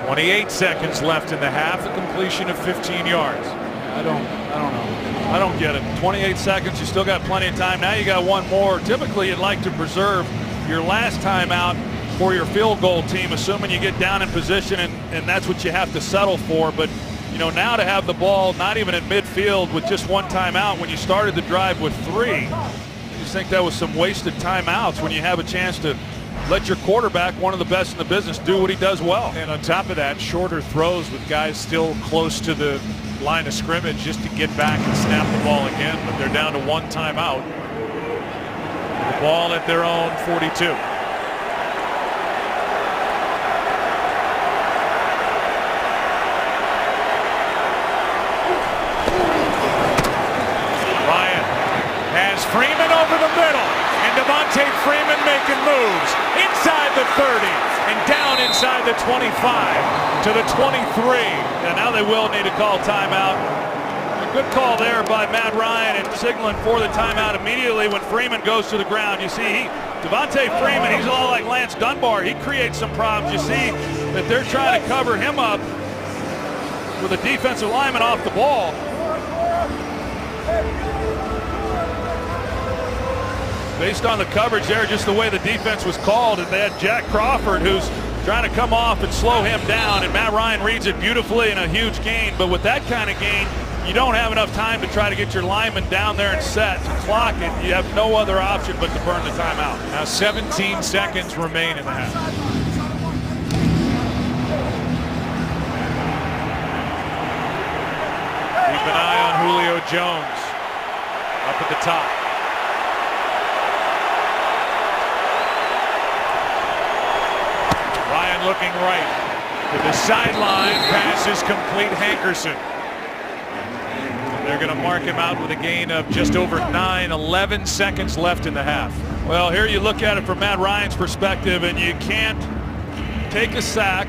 28 seconds left in the half, a completion of 15 yards. I don't know. I don't get it. 28 seconds, you still got plenty of time. Now you got 1 more. Typically, you'd like to preserve your last timeout for your field goal team, assuming you get down in position, and that's what you have to settle for. But, you know, now to have the ball not even in midfield with just 1 timeout when you started the drive with 3, I just think that was some wasted timeouts when you have a chance to let your quarterback, one of the best in the business, do what he does well. And on top of that, shorter throws with guys still close to the line of scrimmage just to get back and snap the ball again. But they're down to 1 timeout. The ball at their own 42. Ryan has Freeman over the middle. And Devontae Freeman making moves inside the 30 and down inside the 25 to the 23. And now they will need to call timeout. A good call there by Matt Ryan and signaling for the timeout immediately when Freeman goes to the ground. You see, Devontae Freeman, he's a lot like Lance Dunbar. He creates some problems. You see that they're trying to cover him up with a defensive lineman off the ball. Based on the coverage there, just the way the defense was called, and they had Jack Crawford who's trying to come off and slow him down, and Matt Ryan reads it beautifully in a huge gain. But with that kind of gain, you don't have enough time to try to get your lineman down there and set to clock it. You have no other option but to burn the timeout. Now 17 seconds remain in the half. Keep an eye on Julio Jones up at the top. Ryan looking right to the sideline. Pass is complete. Hankerson. They're going to mark him out with a gain of just over 11 seconds left in the half. Well, here you look at it from Matt Ryan's perspective, and you can't take a sack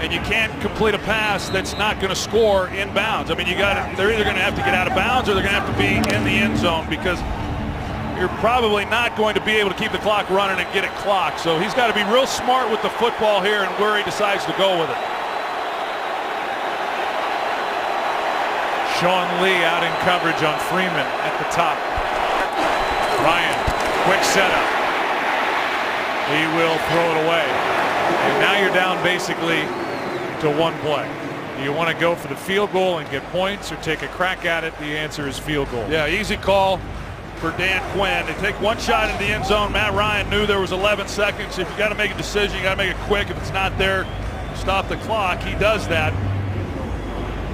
and you can't complete a pass that's not going to score inbounds. I mean, they're either going to have to get out of bounds or they're going to have to be in the end zone, because you're probably not going to be able to keep the clock running and get it clocked. So he's got to be real smart with the football here and where he decides to go with it. Sean Lee out in coverage on Freeman at the top. Ryan, quick setup. He will throw it away. And now you're down basically to one play. Do you want to go for the field goal and get points or take a crack at it? The answer is field goal. Yeah, easy call for Dan Quinn. They take one shot in the end zone. Matt Ryan knew there was 11 seconds. If you got to make a decision, you got to make it quick. If it's not there, stop the clock. He does that.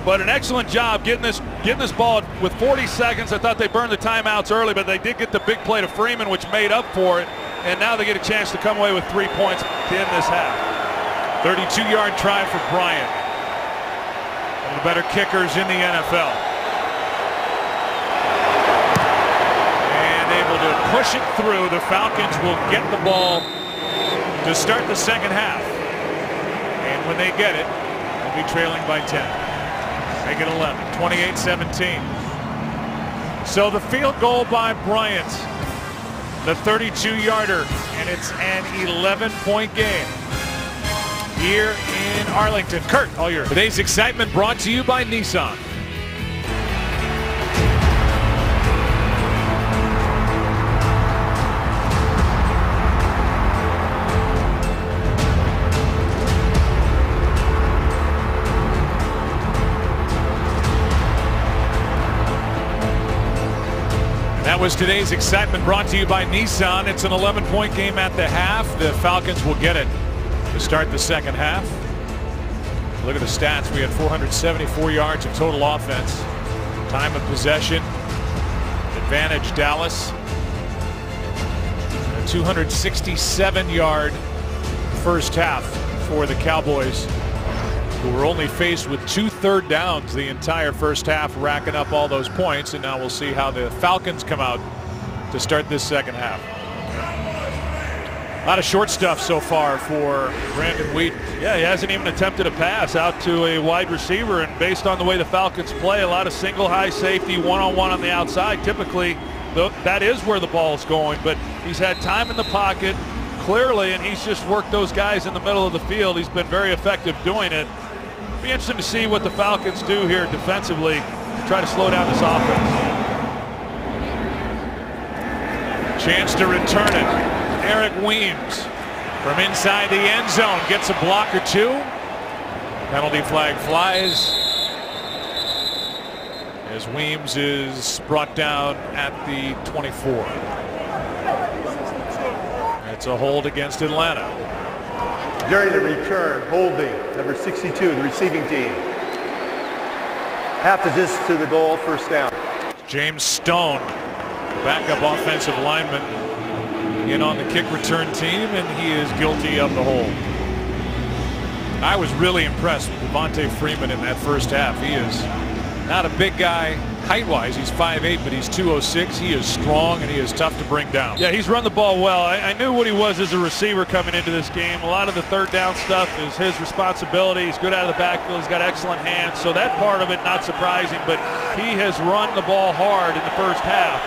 But an excellent job getting this ball with 40 seconds. I thought they burned the timeouts early, but they did get the big play to Freeman, which made up for it. And now they get a chance to come away with 3 points to end this half. 32-yard try for Bryant. One of the better kickers in the NFL. And able to push it through. The Falcons will get the ball to start the second half. And when they get it, they'll be trailing by 10. Make it 11, 28-17. So the field goal by Bryant, the 32-yarder, and it's an 11-point game here in Arlington. Kurt, all yours. Today's excitement brought to you by Nissan. That was today's excitement brought to you by Nissan. It's an 11-point game at the half. The Falcons will get it to start the second half. Look at the stats. We had 474 yards of total offense. Time of possession. Advantage Dallas. A 267-yard first half for the Cowboys, who were only faced with 2 third downs the entire first half, racking up all those points. And now we'll see how the Falcons come out to start this second half. A lot of short stuff so far for Brandon Weeden. Yeah, he hasn't even attempted a pass out to a wide receiver, and based on the way the Falcons play, a lot of single high safety, one-on-one on the outside. Typically, that is where the ball is going, but he's had time in the pocket clearly, and he's just worked those guys in the middle of the field. He's been very effective doing it. Be interesting to see what the Falcons do here defensively to try to slow down this offense. Chance to return it. Eric Weems from inside the end zone gets a block or two. Penalty flag flies as Weems is brought down at the 24. It's a hold against Atlanta. During the return, holding, number 62, the receiving team. Half the distance to the goal, first down. James Stone, backup offensive lineman, in on the kick return team, and he is guilty of the hold. I was really impressed with Devontae Freeman in that first half. He is not a big guy height-wise. He's 5'8", but he's 206. He is strong, and he is tough to bring down. Yeah, he's run the ball well. I knew what he was as a receiver coming into this game. A lot of the third down stuff is his responsibility. He's good out of the backfield. He's got excellent hands. So that part of it, not surprising, but he has run the ball hard in the first half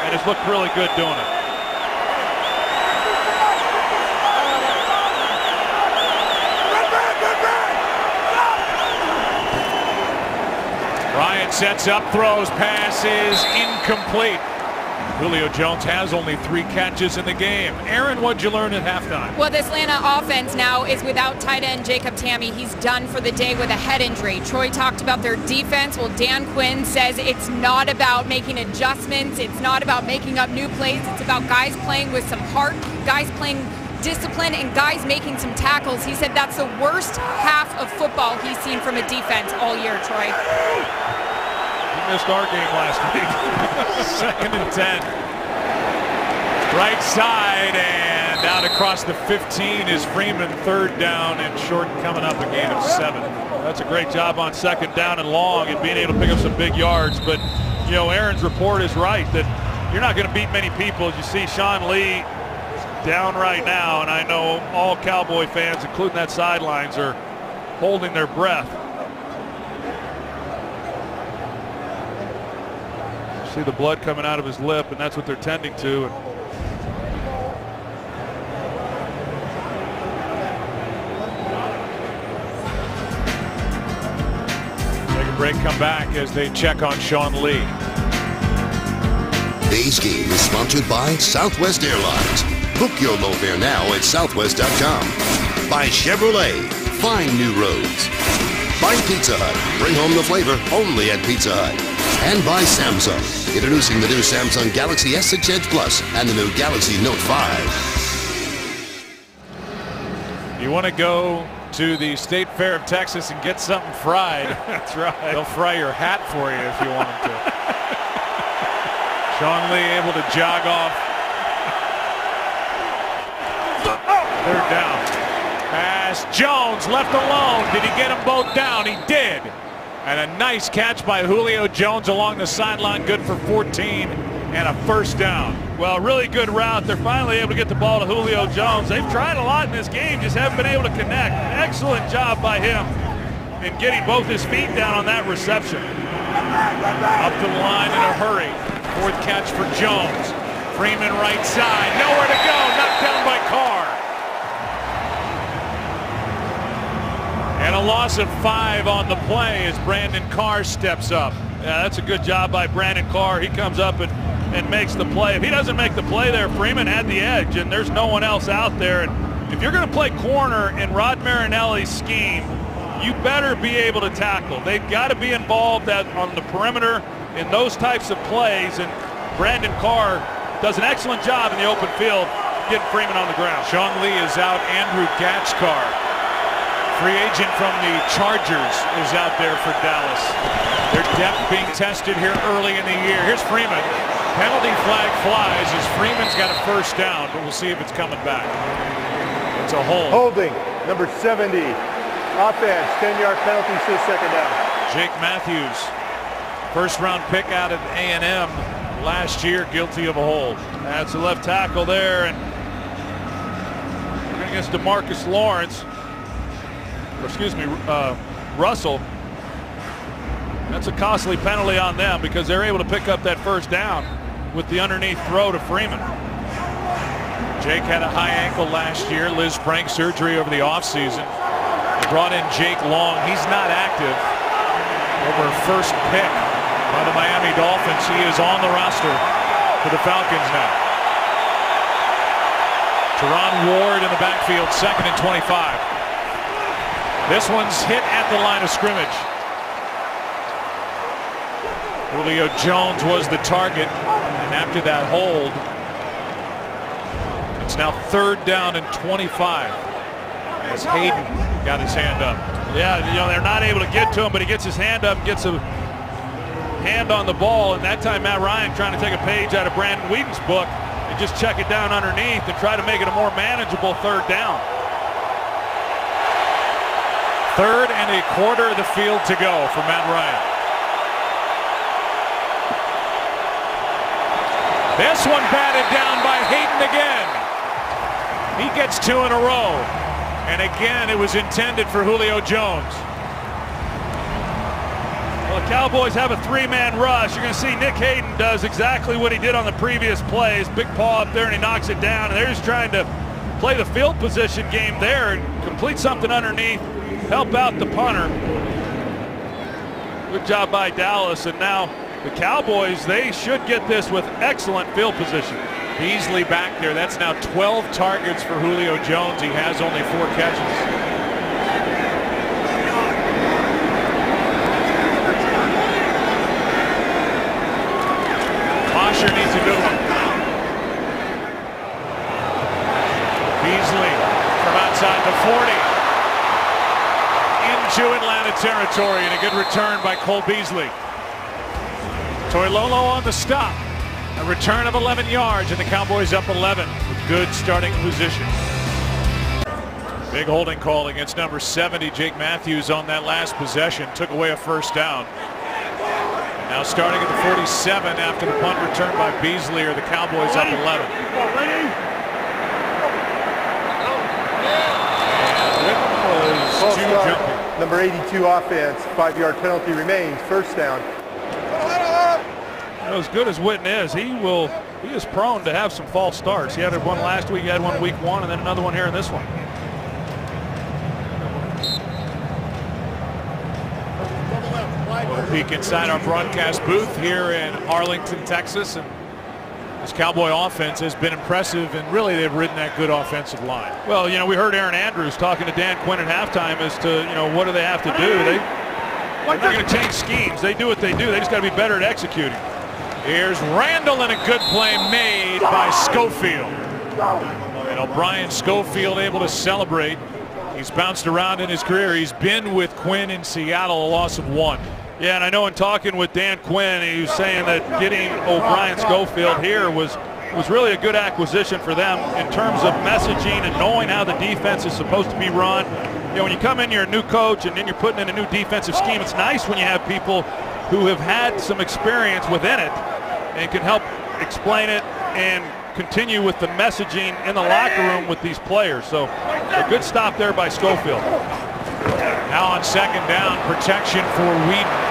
and has looked really good doing it. Bryant sets up, throws, passes, incomplete. Julio Jones has only 3 catches in the game. Aaron, what'd you learn at halftime? Well, this Atlanta offense now is without tight end Jacob Tamme. He's done for the day with a head injury. Troy talked about their defense. Well, Dan Quinn says it's not about making adjustments. It's not about making up new plays. It's about guys playing with some heart, guys playing discipline, and guys making some tackles. He said that's the worst half of football he's seen from a defense all year, Troy. He missed our game last week. 2nd and 10. Right side, and out across the 15 is Freeman. 3rd down and short, coming up a gain of 7. That's a great job on 2nd down and long and being able to pick up some big yards. But, you know, Aaron's report is right that you're not going to beat many people. As you see Sean Lee down right now, and I know all Cowboy fans, including that sidelines, are holding their breath. See the blood coming out of his lip, and that's what they're tending to. Take a break, come back as they check on Sean Lee. Today's game is sponsored by Southwest Airlines. Book your low fare now at southwest.com. By Chevrolet, find new roads. By Pizza Hut, bring home the flavor only at Pizza Hut. And by Samsung, introducing the new Samsung Galaxy S6 Edge Plus and the new Galaxy Note 5. You want to go to the State Fair of Texas and get something fried. That's right. They'll fry your hat for you if you want them to. Sean Lee able to jog off. Third down. Pass. Jones left alone. Did he get them both down? He did. And a nice catch by Julio Jones along the sideline. Good for 14 and a first down. Well, really good route. They're finally able to get the ball to Julio Jones. They've tried a lot in this game, just haven't been able to connect. Excellent job by him in getting both his feet down on that reception. Up to the line in a hurry. Fourth catch for Jones. Freeman right side. Nowhere to go. Knocked down by Carr. And a loss of 5 on the play as Brandon Carr steps up. Yeah, that's a good job by Brandon Carr. He comes up and makes the play. If he doesn't make the play there, Freeman had the edge, and there's no one else out there. And if you're going to play corner in Rod Marinelli's scheme, you better be able to tackle. They've got to be involved on the perimeter in those types of plays, and Brandon Carr does an excellent job in the open field getting Freeman on the ground. Sean Lee is out. Andrew Gatchkar, free agent from the Chargers, is out there for Dallas. Their depth being tested here early in the year. Here's Freeman. Penalty flag flies as Freeman's got a first down, but we'll see if it's coming back. It's a hold. Holding, number 70. Offense, 10-yard penalty, so second down. Jake Matthews, first-round pick out of A&M last year, guilty of a hold. That's a left tackle there, and against DeMarcus Lawrence. Russell. That's a costly penalty on them because they're able to pick up that first down with the underneath throw to Freeman. Jake had a high ankle last year. Liz Frank surgery over the offseason. They brought in Jake Long. He's not active. Over first pick by the Miami Dolphins. He is on the roster for the Falcons now. Teron Ward in the backfield, 2nd and 25. This one's hit at the line of scrimmage. Julio Jones was the target, and after that hold, it's now 3rd down and 25 as Hayden got his hand up. Yeah, they're not able to get to him, but he gets his hand up, gets a hand on the ball, and that time Matt Ryan trying to take a page out of Brandon Weeden's book and just check it down underneath and try to make it a more manageable 3rd down. 3rd and a quarter of the field to go for Matt Ryan. This one batted down by Hayden again. He gets 2 in a row. And again, it was intended for Julio Jones. Well, the Cowboys have a 3-man rush. You're going to see Nick Hayden does exactly what he did on the previous plays. Big paw up there and he knocks it down. And they're just trying to play the field position game there and complete something underneath. Help out the punter. Good job by Dallas. And now the Cowboys, they should get this with excellent field position. Beasley back there. That's now 12 targets for Julio Jones. He has only 4 catches. Mosher needs a good one. Beasley from outside the 40. Into Atlanta territory, and a good return by Cole Beasley. Toilolo on the stop. A return of 11 yards, and the Cowboys up 11 with good starting position. Big holding call against number 70, Jake Matthews, on that last possession. Took away a first down. And now starting at the 47 after the punt return by Beasley, are the Cowboys up 11. False start. Number 82 offense, 5-yard penalty remains, first down. As good as Witten is, he is prone to have some false starts. He had one last week, he had one week 1, and then another one here in this one. We'll peek inside our broadcast booth here in Arlington, Texas, and This Cowboy offense has been impressive, and really they've ridden that good offensive line. Well, you know, we heard Aaron Andrews talking to Dan Quinn at halftime as to, you know, what do they have to do. They're not going to change schemes. They do what they do. They just got to be better at executing. Here's Randall, and a good play made by Schofield. And O'Brien Schofield able to celebrate. He's bounced around in his career. He's been with Quinn in Seattle, a loss of 1. Yeah, and I know in talking with Dan Quinn, he was saying that getting O'Brien Schofield here was really a good acquisition for them in terms of messaging and knowing how the defense is supposed to be run. You know, when you come in, you're a new coach, and then you're putting in a new defensive scheme. It's nice when you have people who have had some experience within it and can help explain it and continue with the messaging in the locker room with these players. So a good stop there by Schofield. Now on second down, protection for Weeden.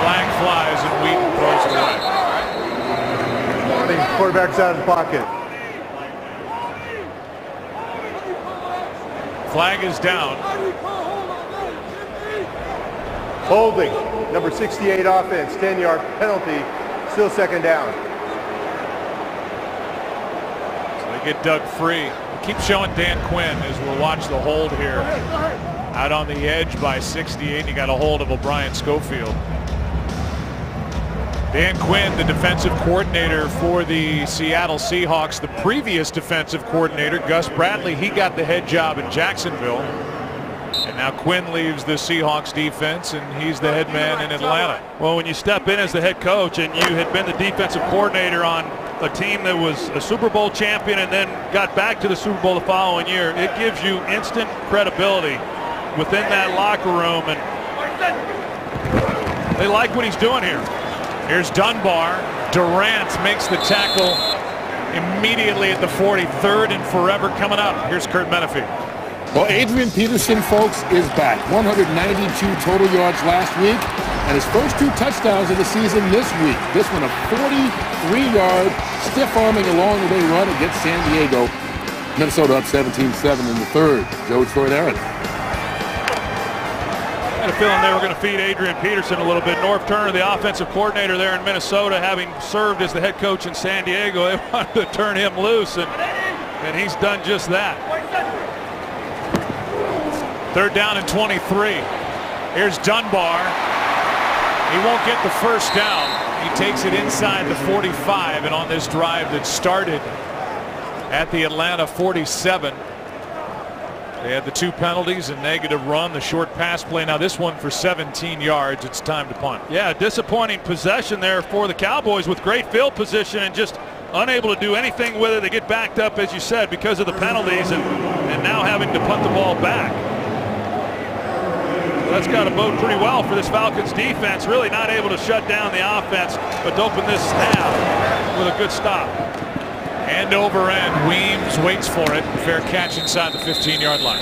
Flag flies, and Weeden throws it away. Quarterback's out of the pocket. Flag is down. Holding. Number 68 offense. 10-yard penalty. Still second down. So they get dug free. Keep showing Dan Quinn as we'll watch the hold here. Out on the edge by 68, and he got a hold of O'Brien Schofield. Dan Quinn, the defensive coordinator for the Seattle Seahawks. The previous defensive coordinator, Gus Bradley, he got the head job in Jacksonville. And now Quinn leaves the Seahawks defense, and he's the head man in Atlanta. Well, when you step in as the head coach and you had been the defensive coordinator on a team that was a Super Bowl champion and then got back to the Super Bowl the following year, it gives you instant credibility within that locker room, and they like what he's doing here. Here's Dunbar. Durant makes the tackle immediately at the 40. Third and forever coming up. Here's Kurt Menefee. Well, Adrian Peterson, folks, is back. 192 total yards last week, and his first 2 touchdowns of the season this week. This one a 43-yard stiff-arming along the way run against San Diego. Minnesota up 17-7 in the third. Joe Troy-Aaron. I had a feeling they were going to feed Adrian Peterson a little bit. Norv Turner, the offensive coordinator there in Minnesota, having served as the head coach in San Diego, they wanted to turn him loose, and he's done just that. Third down and 23. Here's Dunbar. He won't get the first down. He takes it inside the 45, and on this drive that started at the Atlanta 47, they had the 2 penalties, a negative run, the short pass play. Now this one for 17 yards. It's time to punt. Yeah, disappointing possession there for the Cowboys with great field position and just unable to do anything with it. They get backed up, as you said, because of the penalties, and now having to punt the ball back. That's got to bode pretty well for this Falcons defense. Really not able to shut down the offense, but to open this half with a good stop. End over end. Weems waits for it. Fair catch inside the 15-yard line.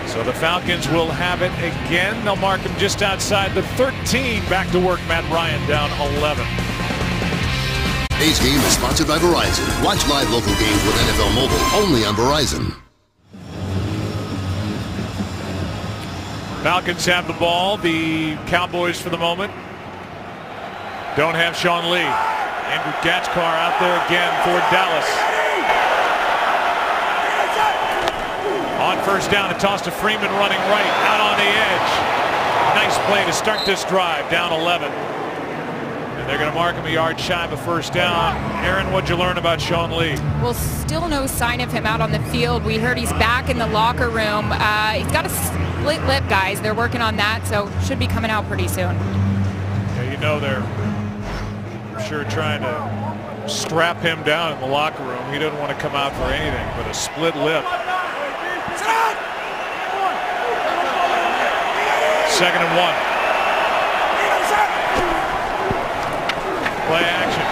So the Falcons will have it again. They'll mark him just outside the 13. Back to work. Matt Ryan down 11. Today's game is sponsored by Verizon. Watch live local games with NFL Mobile only on Verizon. Falcons have the ball. The Cowboys for the moment don't have Sean Lee. Andrew Gatchkar out there again for Dallas. On first down, a toss to Freeman running right out on the edge. Nice play to start this drive, down 11. And they're going to mark him a yard shy of a first down. Aaron, what'd you learn about Sean Lee? Well, still no sign of him out on the field. We heard he's back in the locker room. He's got a split lip, guys. They're working on that, so should be coming out pretty soon. Yeah, you know they're sure trying to strap him down in the locker room. He doesn't want to come out for anything but a split lip. Second and 1. Play action.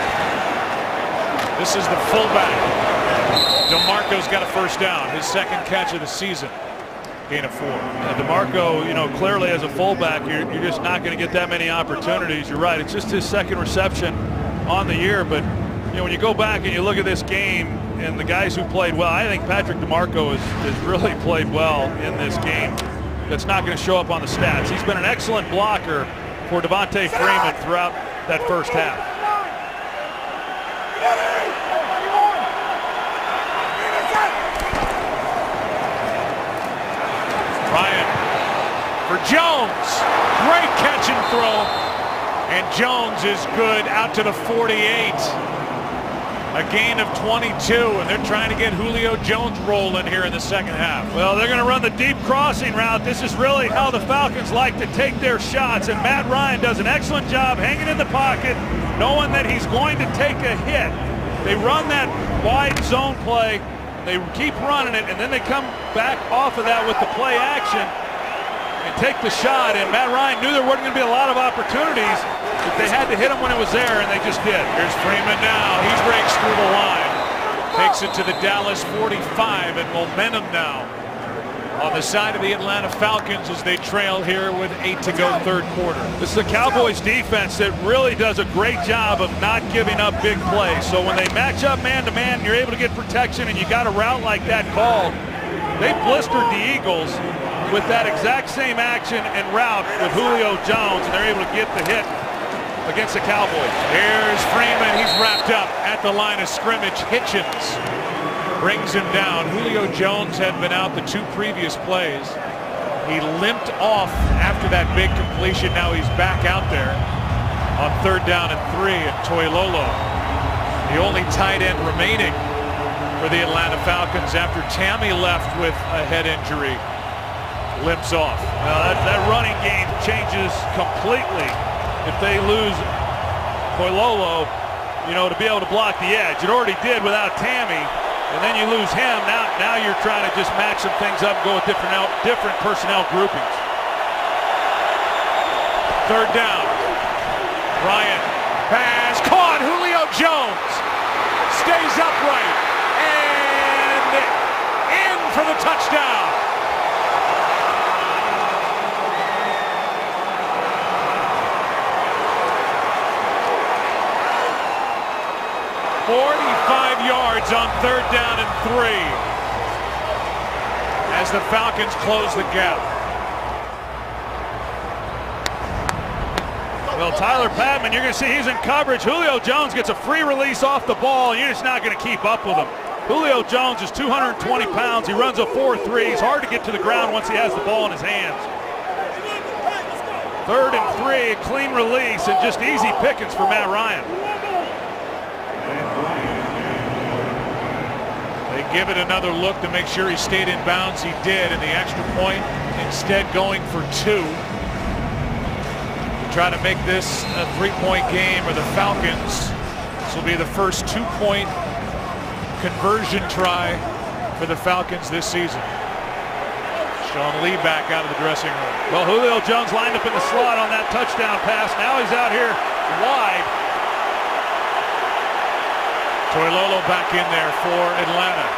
This is the fullback. DeMarco's got a first down. His second catch of the season. Gain of 4. DeMarco, you know, clearly as a fullback, you're just not going to get that many opportunities. You're right. It's just his second reception on the year. But, you know, when you go back and you look at this game and the guys who played well, I think Patrick DeMarco has really played well in this game. That's not going to show up on the stats. He's been an excellent blocker for Devontae Freeman throughout that first half. Ryan for Jones. Great catch and throw. And Jones is good out to the 48. A gain of 22, and they're trying to get Julio Jones rolling here in the second half. Well, they're going to run the deep crossing route. This is really how the Falcons like to take their shots, and Matt Ryan does an excellent job hanging in the pocket, knowing that he's going to take a hit. They run that wide zone play, they keep running it, and then they come back off of that with the play action and take the shot, and Matt Ryan knew there weren't going to be a lot of opportunities, but they had to hit him when it was there, and they just did. Here's Freeman now. He breaks through the line. Takes it to the Dallas 45, and momentum now on the side of the Atlanta Falcons as they trail here with 8 to go third quarter. This is the Cowboys defense that really does a great job of not giving up big plays. So when they match up man-to-man, you're able to get protection, and you got a route like that called. They blistered the Eagles with that exact same action and route with Julio Jones, and they're able to get the hit against the Cowboys. Here's Freeman. He's wrapped up at the line of scrimmage. Hitchens brings him down. Julio Jones had been out the 2 previous plays. He limped off after that big completion. Now he's back out there on 3rd down and 3. And Toilolo, the only tight end remaining for the Atlanta Falcons after Tammy left with a head injury, limps off. Well, that running game changes completely if they lose Toilolo, to be able to block the edge. It already did without Tammy, and then you lose him. Now you're trying to just match some things up, go with different personnel groupings. 3rd down. Ryan pass caught. Julio Jones stays upright and in for the touchdown. "45 yards on 3rd down and 3 as the Falcons close the gap." Well, Tyler Patman, you're going to see he's in coverage. Julio Jones gets a free release off the ball, and you're just not going to keep up with him. Julio Jones is 220 pounds. He runs a 4.3. He's hard to get to the ground once he has the ball in his hands. 3rd and 3, a clean release, and just easy pickings for Matt Ryan. Give it another look to make sure he stayed in bounds. He did, and the extra point instead going for 2 to try to make this a 3-point game, or the Falcons. This will be the first 2-point conversion try for the Falcons this season. Sean Lee back out of the dressing room. Well, Julio Jones lined up in the slot on that touchdown pass. Now he's out here wide. Toilolo back in there for Atlanta.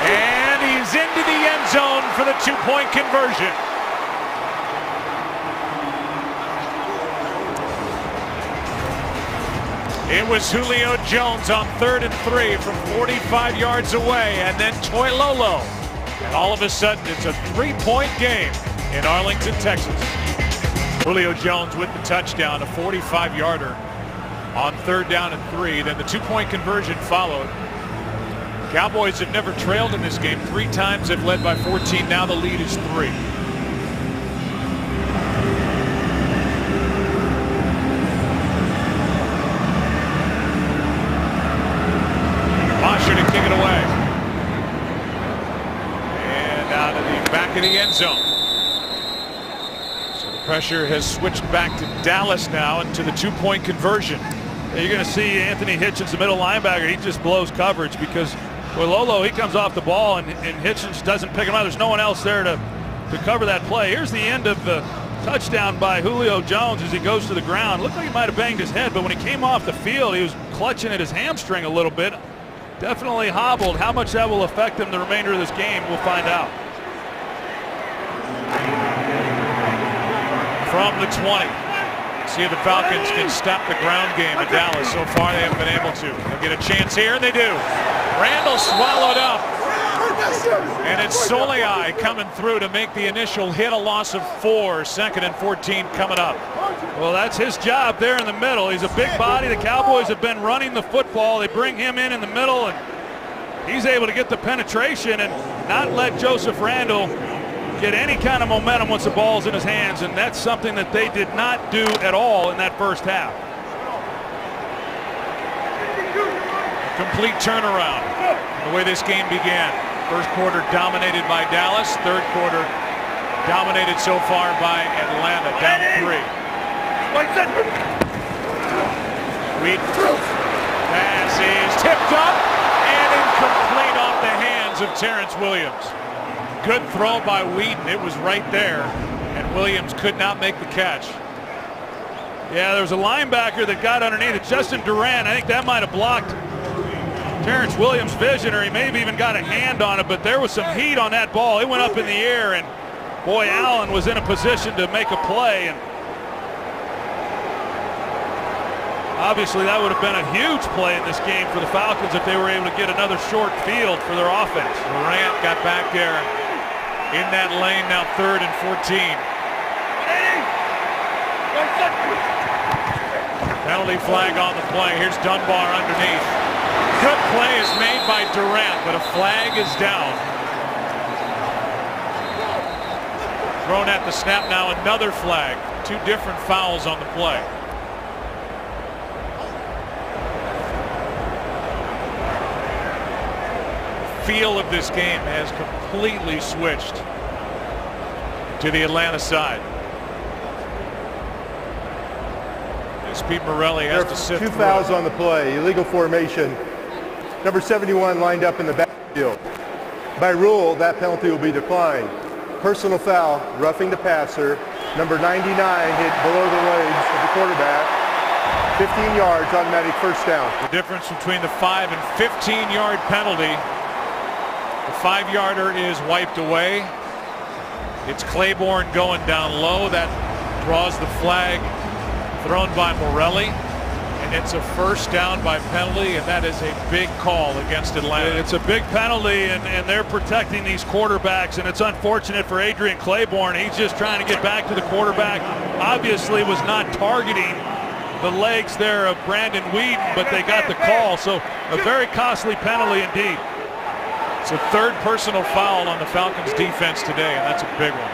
And he's into the end zone for the 2-point conversion. It was Julio Jones on 3rd and 3 from 45 yards away, and then Toilolo. And all of a sudden, it's a 3-point game in Arlington, Texas. Julio Jones with the touchdown, a 45-yarder on 3rd down and 3. Then the 2-point conversion followed. Cowboys have never trailed in this game. 3 times they've led by 14. Now the lead is 3. Washer to kick it away. And out of the back of the end zone. So the pressure has switched back to Dallas now into the 2-point conversion. You're going to see Anthony Hitchens, the middle linebacker. He just blows coverage because Toilolo, he comes off the ball and Hitchens doesn't pick him up. There's no one else there to cover that play. Here's the end of the touchdown by Julio Jones as he goes to the ground. Looked like he might have banged his head, but when he came off the field, he was clutching at his hamstring a little bit. Definitely hobbled. How much that will affect him the remainder of this game, we'll find out. From the 20. See if the Falcons can stop the ground game in Dallas. So far, they haven't been able to. They'll get a chance here, and they do. Randall swallowed up And it's Soliai coming through to make the initial hit, a loss of 4. 2nd and 14 coming up. Well, that's his job there in the middle. He's a big body. The Cowboys have been running the football. They bring him in the middle, and he's able to get the penetration and not let Joseph Randle get any kind of momentum once the ball's in his hands, and that's something that they did not do at all in that first half. Complete turnaround the way this game began. First quarter dominated by Dallas. Third quarter dominated so far by Atlanta, down 3. Weeden. Pass is tipped up and incomplete off the hands of Terrence Williams. Good throw by Weeden. It was right there, and Williams could not make the catch. Yeah, there was a linebacker that got underneath it. Justin Durant, I think that might have blocked Terrence Williams' vision, or he maybe even got a hand on it, but there was some heat on that ball. It went up in the air, and boy, Allen was in a position to make a play, and obviously that would have been a huge play in this game for the Falcons if they were able to get another short field for their offense. Durant got back there in that lane, now 3rd and 14. Penalty flag on the play. Here's Dunbar underneath. Good play is made by Durant, but a flag is down. Thrown at the snap now, another flag. 2 different fouls on the play. Feel of this game has completely switched to the Atlanta side. As Pete Morelli has to sift 2 through fouls it. on the play. Illegal formation. Number 71 lined up in the backfield. By rule, that penalty will be declined. Personal foul, roughing the passer. Number 99 hit below the legs of the quarterback. 15 yards, automatic first down. The difference between the 5 and 15-yard penalty. The 5-yarder is wiped away. It's Claiborne going down low. That draws the flag thrown by Morelli. And it's a first down by penalty, and that is a big call against Atlanta. It's a big penalty, and they're protecting these quarterbacks, and it's unfortunate for Adrian Claiborne. He's just trying to get back to the quarterback. Obviously was not targeting the legs there of Brandon Weeden, but they got the call, so a very costly penalty indeed. It's a 3rd personal foul on the Falcons defense today, and that's a big one.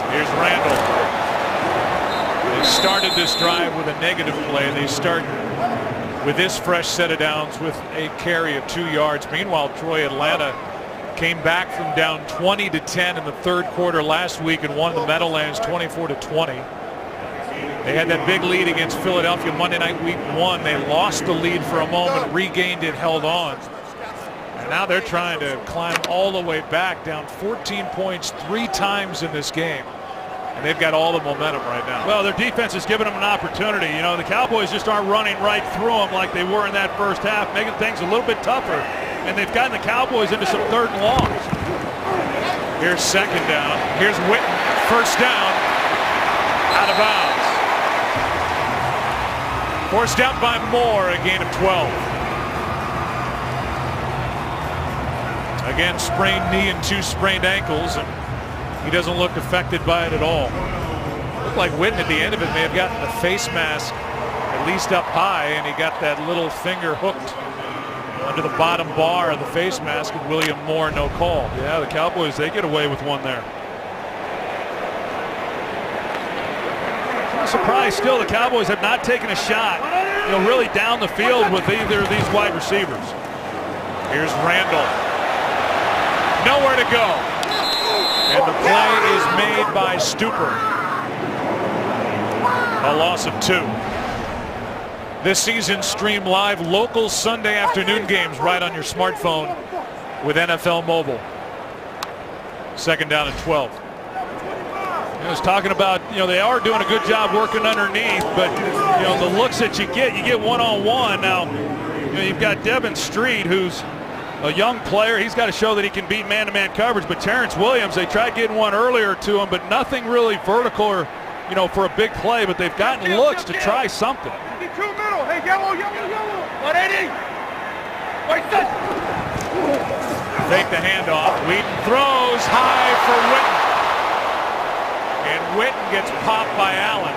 Here's Randle. They started this drive with a negative play. They start with this fresh set of downs with a carry of 2 yards. Meanwhile, Troy, Atlanta came back from down 20-10 in the 3rd quarter last week and won the Meadowlands 24-20. They had that big lead against Philadelphia Monday night, week 1. They lost the lead for a moment, regained it, held on. And now they're trying to climb all the way back, down 14 points 3 times in this game. And they've got all the momentum right now. Well, their defense is giving them an opportunity. You know, the Cowboys just aren't running right through them like they were in that first half, making things a little bit tougher. And they've gotten the Cowboys into some 3rd and longs. Here's 2nd down. Here's Witten. First down. Out of bounds. Forced out by Moore, a gain of 12. Again, sprained knee and 2 sprained ankles, and he doesn't look affected by it at all. Looked like Witten at the end of it may have gotten the face mask at least up high, and he got that little finger hooked under the bottom bar of the face mask, and William Moore, no call. Yeah, the Cowboys, they get away with one there. I'm surprised still the Cowboys have not taken a shot, you know, really down the field with either of these wide receivers. Here's Randle. Nowhere to go. And the play is made by Stupor. A loss of 2. This season stream live local Sunday afternoon games right on your smartphone with NFL Mobile. 2nd down and 12. I was talking about, you know, they are doing a good job working underneath, but, you know, the looks that you get one-on-one. Now, you know, you've got Devin Street, who's a young player. He's got to show that he can beat man-to-man coverage, but Terrence Williams, they tried getting one earlier to him, but nothing really vertical or you know, for a big play, but they've gotten looks to try something. Get two middle. Hey, yellow. 180. Wait, Fake the handoff. Weeden throws high for Witten. And Witten gets popped by Allen.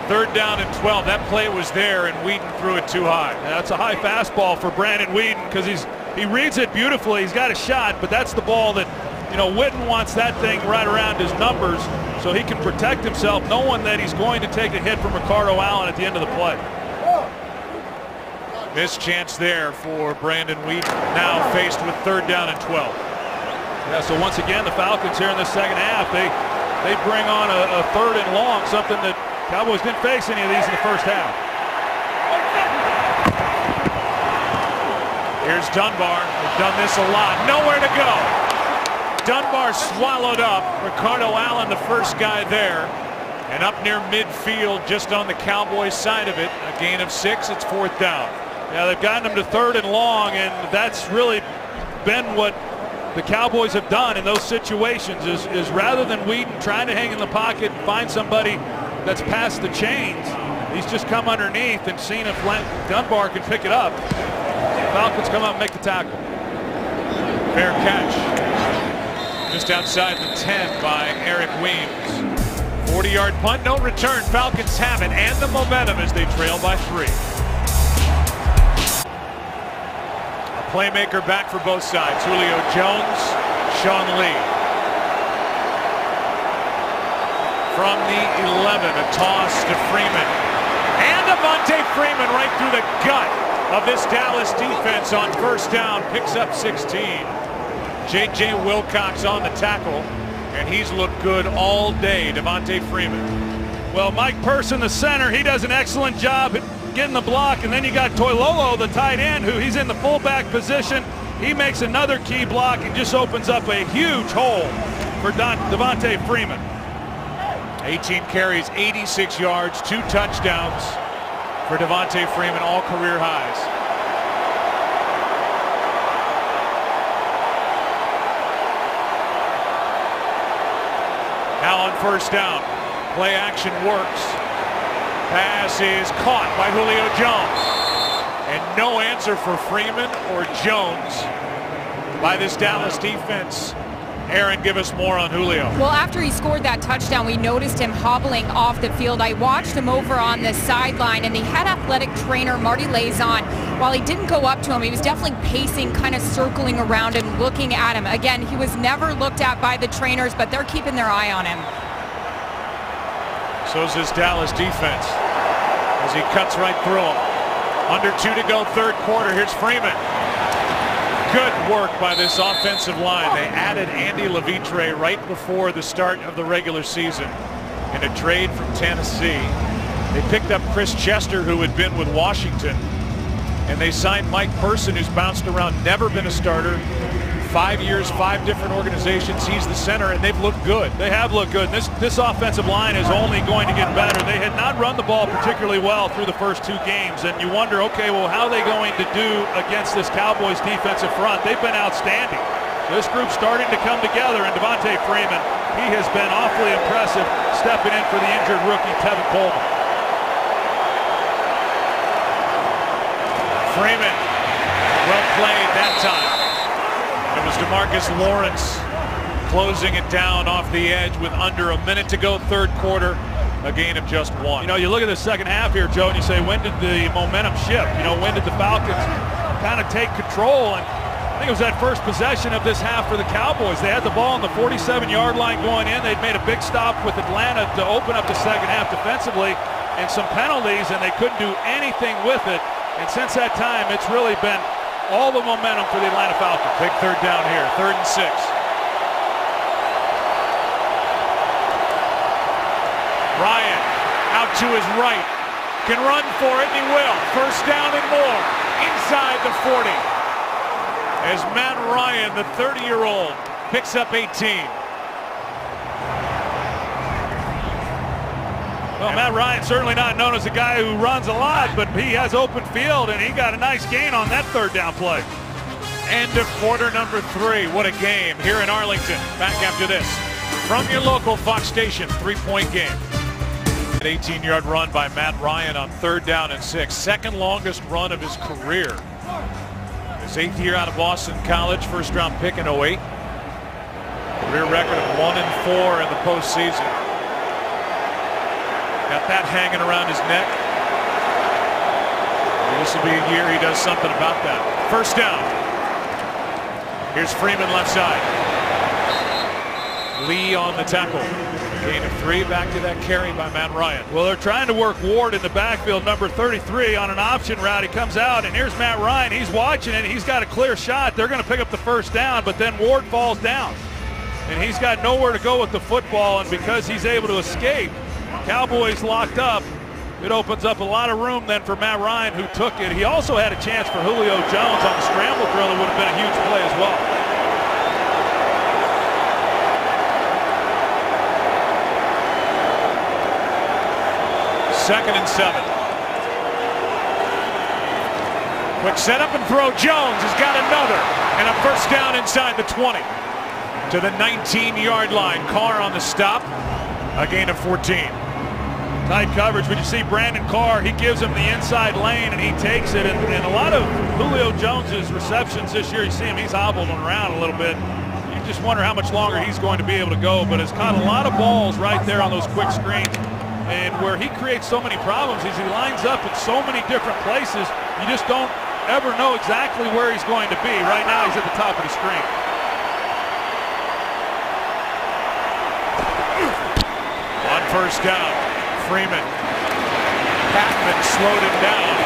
3rd down and 12. That play was there, and Weeden threw it too high. That's a high fastball for Brandon Weeden because he reads it beautifully. He's got a shot, but that's the ball that, you know, Witten wants that thing right around his numbers so he can protect himself, knowing that he's going to take a hit from Ricardo Allen at the end of the play. Missed chance there for Brandon Weeden, now faced with 3rd down and 12. Yeah, so once again, the Falcons here in the second half, they bring on a 3rd and long, something that Cowboys didn't face any of these in the first half. Here's Dunbar. They've done this a lot. Nowhere to go. Dunbar swallowed up. Ricardo Allen, the first guy there. And up near midfield, just on the Cowboys side of it. A gain of 6. It's 4th down. Yeah, they've gotten him to 3rd and long, and that's really been what the Cowboys have done in those situations is rather than Weeden trying to hang in the pocket and find somebody that's past the chains, he's just come underneath and seen if Dunbar can pick it up. Falcons come up and make the tackle. Fair catch. Just outside the 10 by Eric Weems. 40-yard punt, no return. Falcons have it and the momentum as they trail by 3. A playmaker back for both sides. Julio Jones, Sean Lee. From the 11, a toss to Freeman. And Devontae Freeman right through the gut of this Dallas defense on 1st down. Picks up 16. J.J. Wilcox on the tackle. And he's looked good all day, Devontae Freeman. Well, Mike Person, the center, he does an excellent job getting the block. And then you got Toilolo, the tight end, who he's in the fullback position. He makes another key block and just opens up a huge hole for Devontae Freeman. 18 carries, 86 yards, 2 touchdowns for Devontae Freeman, all career highs. Now on 1st down, play action works. Pass is caught by Julio Jones. And no answer for Freeman or Jones by this Dallas defense. Aaron, give us more on Julio. Well, after he scored that touchdown, we noticed him hobbling off the field. I watched him over on the sideline, and the head athletic trainer, Marty Lazon, while he didn't go up to him, he was definitely pacing, kind of circling around him, looking at him. Again, he was never looked at by the trainers, but they're keeping their eye on him. So's this Dallas defense as he cuts right through him. Under 2 to go, 3rd quarter. Here's Freeman. Good work by this offensive line. They added Andy Levitre right before the start of the regular season in a trade from Tennessee. They picked up Chris Chester, who had been with Washington, and they signed Mike Person, who's bounced around, never been a starter. 5 years, 5 different organizations. He's the center, and they've looked good. They have looked good. This offensive line is only going to get better. They had not run the ball particularly well through the first 2 games, and you wonder, okay, well, how are they going to do against this Cowboys defensive front? They've been outstanding. This group's starting to come together, and Devontae Freeman, he has been awfully impressive stepping in for the injured rookie, Tevin Coleman. Freeman, well played that time. It was DeMarcus Lawrence closing it down off the edge with under a minute to go, 3rd quarter, a gain of just 1. You know, you look at the second half here, Joe, and you say, when did the momentum shift? You know, when did the Falcons kind of take control? And I think it was that first possession of this half for the Cowboys. They had the ball on the 47-yard line going in. They'd made a big stop with Atlanta to open up the second half defensively and some penalties, and they couldn't do anything with it. And since that time, it's really been all the momentum for the Atlanta Falcons. Big 3rd down here, 3rd and 6. Ryan out to his right, can run for it, and he will. 1st down and more, inside the 40. As Matt Ryan, the 30-year-old, picks up 18. Well, Matt Ryan certainly not known as a guy who runs a lot, but he has open field, and he got a nice gain on that 3rd down play. End of quarter number 3. What a game here in Arlington. Back after this. from your local Fox station. 3-point game. An 18-yard run by Matt Ryan on 3rd down and 6. Second longest run of his career. His 8th year out of Boston College, first-round pick in 08. Career record of 1-4 in the postseason. Got that hanging around his neck. This will be a year he does something about that. First down. Here's Freeman left side. Lee on the tackle. Gain of 3, back to that carry by Matt Ryan. Well, they're trying to work Ward in the backfield, number 33, on an option route. He comes out, and here's Matt Ryan. He's watching it. He's got a clear shot. They're going to pick up the first down, but then Ward falls down. And he's got nowhere to go with the football, and because he's able to escape, Cowboys locked up. It opens up a lot of room then for Matt Ryan, who took it. He also had a chance for Julio Jones on the scramble drill. It would have been a huge play as well. Second and 7. Quick setup and throw. Jones has got another, and a first down inside the 20 to the 19-yard line. Carr on the stop, a gain of 14. Tight coverage, but you see Brandon Carr, he gives him the inside lane and he takes it, and a lot of Julio Jones's receptions this year, you see him, he's hobbling around a little bit. You just wonder how much longer he's going to be able to go, but has caught a lot of balls right there on those quick screens. And where he creates so many problems is he lines up in so many different places, you just don't ever know exactly where he's going to be. Right now he's at the top of the screen. On first down, Freeman. Patman slowed him down.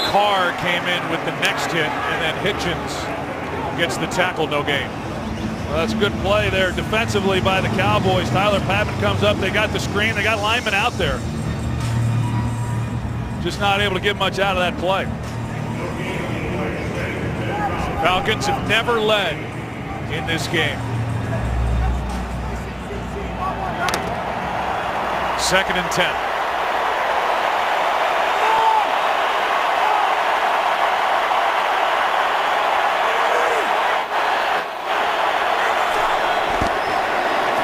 Carr came in with the next hit, and then Hitchens gets the tackle, no gain. Well, that's a good play there defensively by the Cowboys. Tyler Patman comes up. They got the screen. They got linemen out there. Just not able to get much out of that play. Falcons have never led in this game. Second and 10.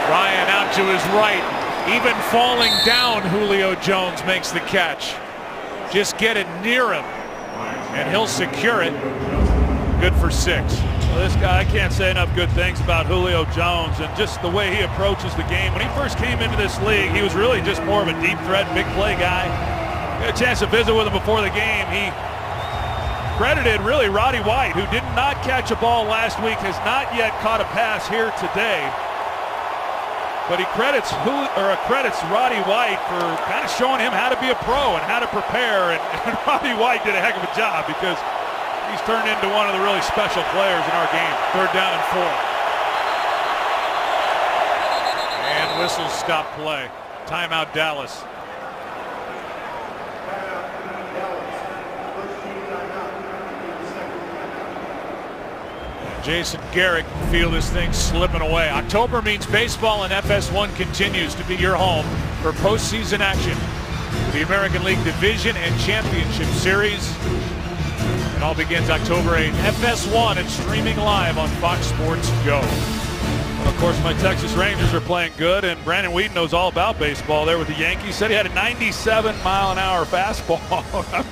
Ryan out to his right. Even falling down, Julio Jones makes the catch. Just get it near him, and he'll secure it. Good for 6. Well, this guy, I can't say enough good things about Julio Jones and just the way he approaches the game. When he first came into this league, he was really just more of a deep threat, big play guy. Got a chance to visit with him before the game. He credited really Roddy White, who did not catch a ball last week, has not yet caught a pass here today. But he credits Roddy White for kind of showing him how to be a pro and how to prepare. And Roddy White did a heck of a job because he's turned into one of the really special players in our game. Third down and 4. And whistles stop play. Timeout Dallas. Jason Garrett can feel this thing slipping away. October means baseball, and FS1 continues to be your home for postseason action. The American League Division and Championship Series. It all begins October 8th. FS1 and streaming live on Fox Sports Go. Well, of course, my Texas Rangers are playing good, and Brandon Weeden knows all about baseball there with the Yankees. Said he had a 97-mile-an-hour fastball.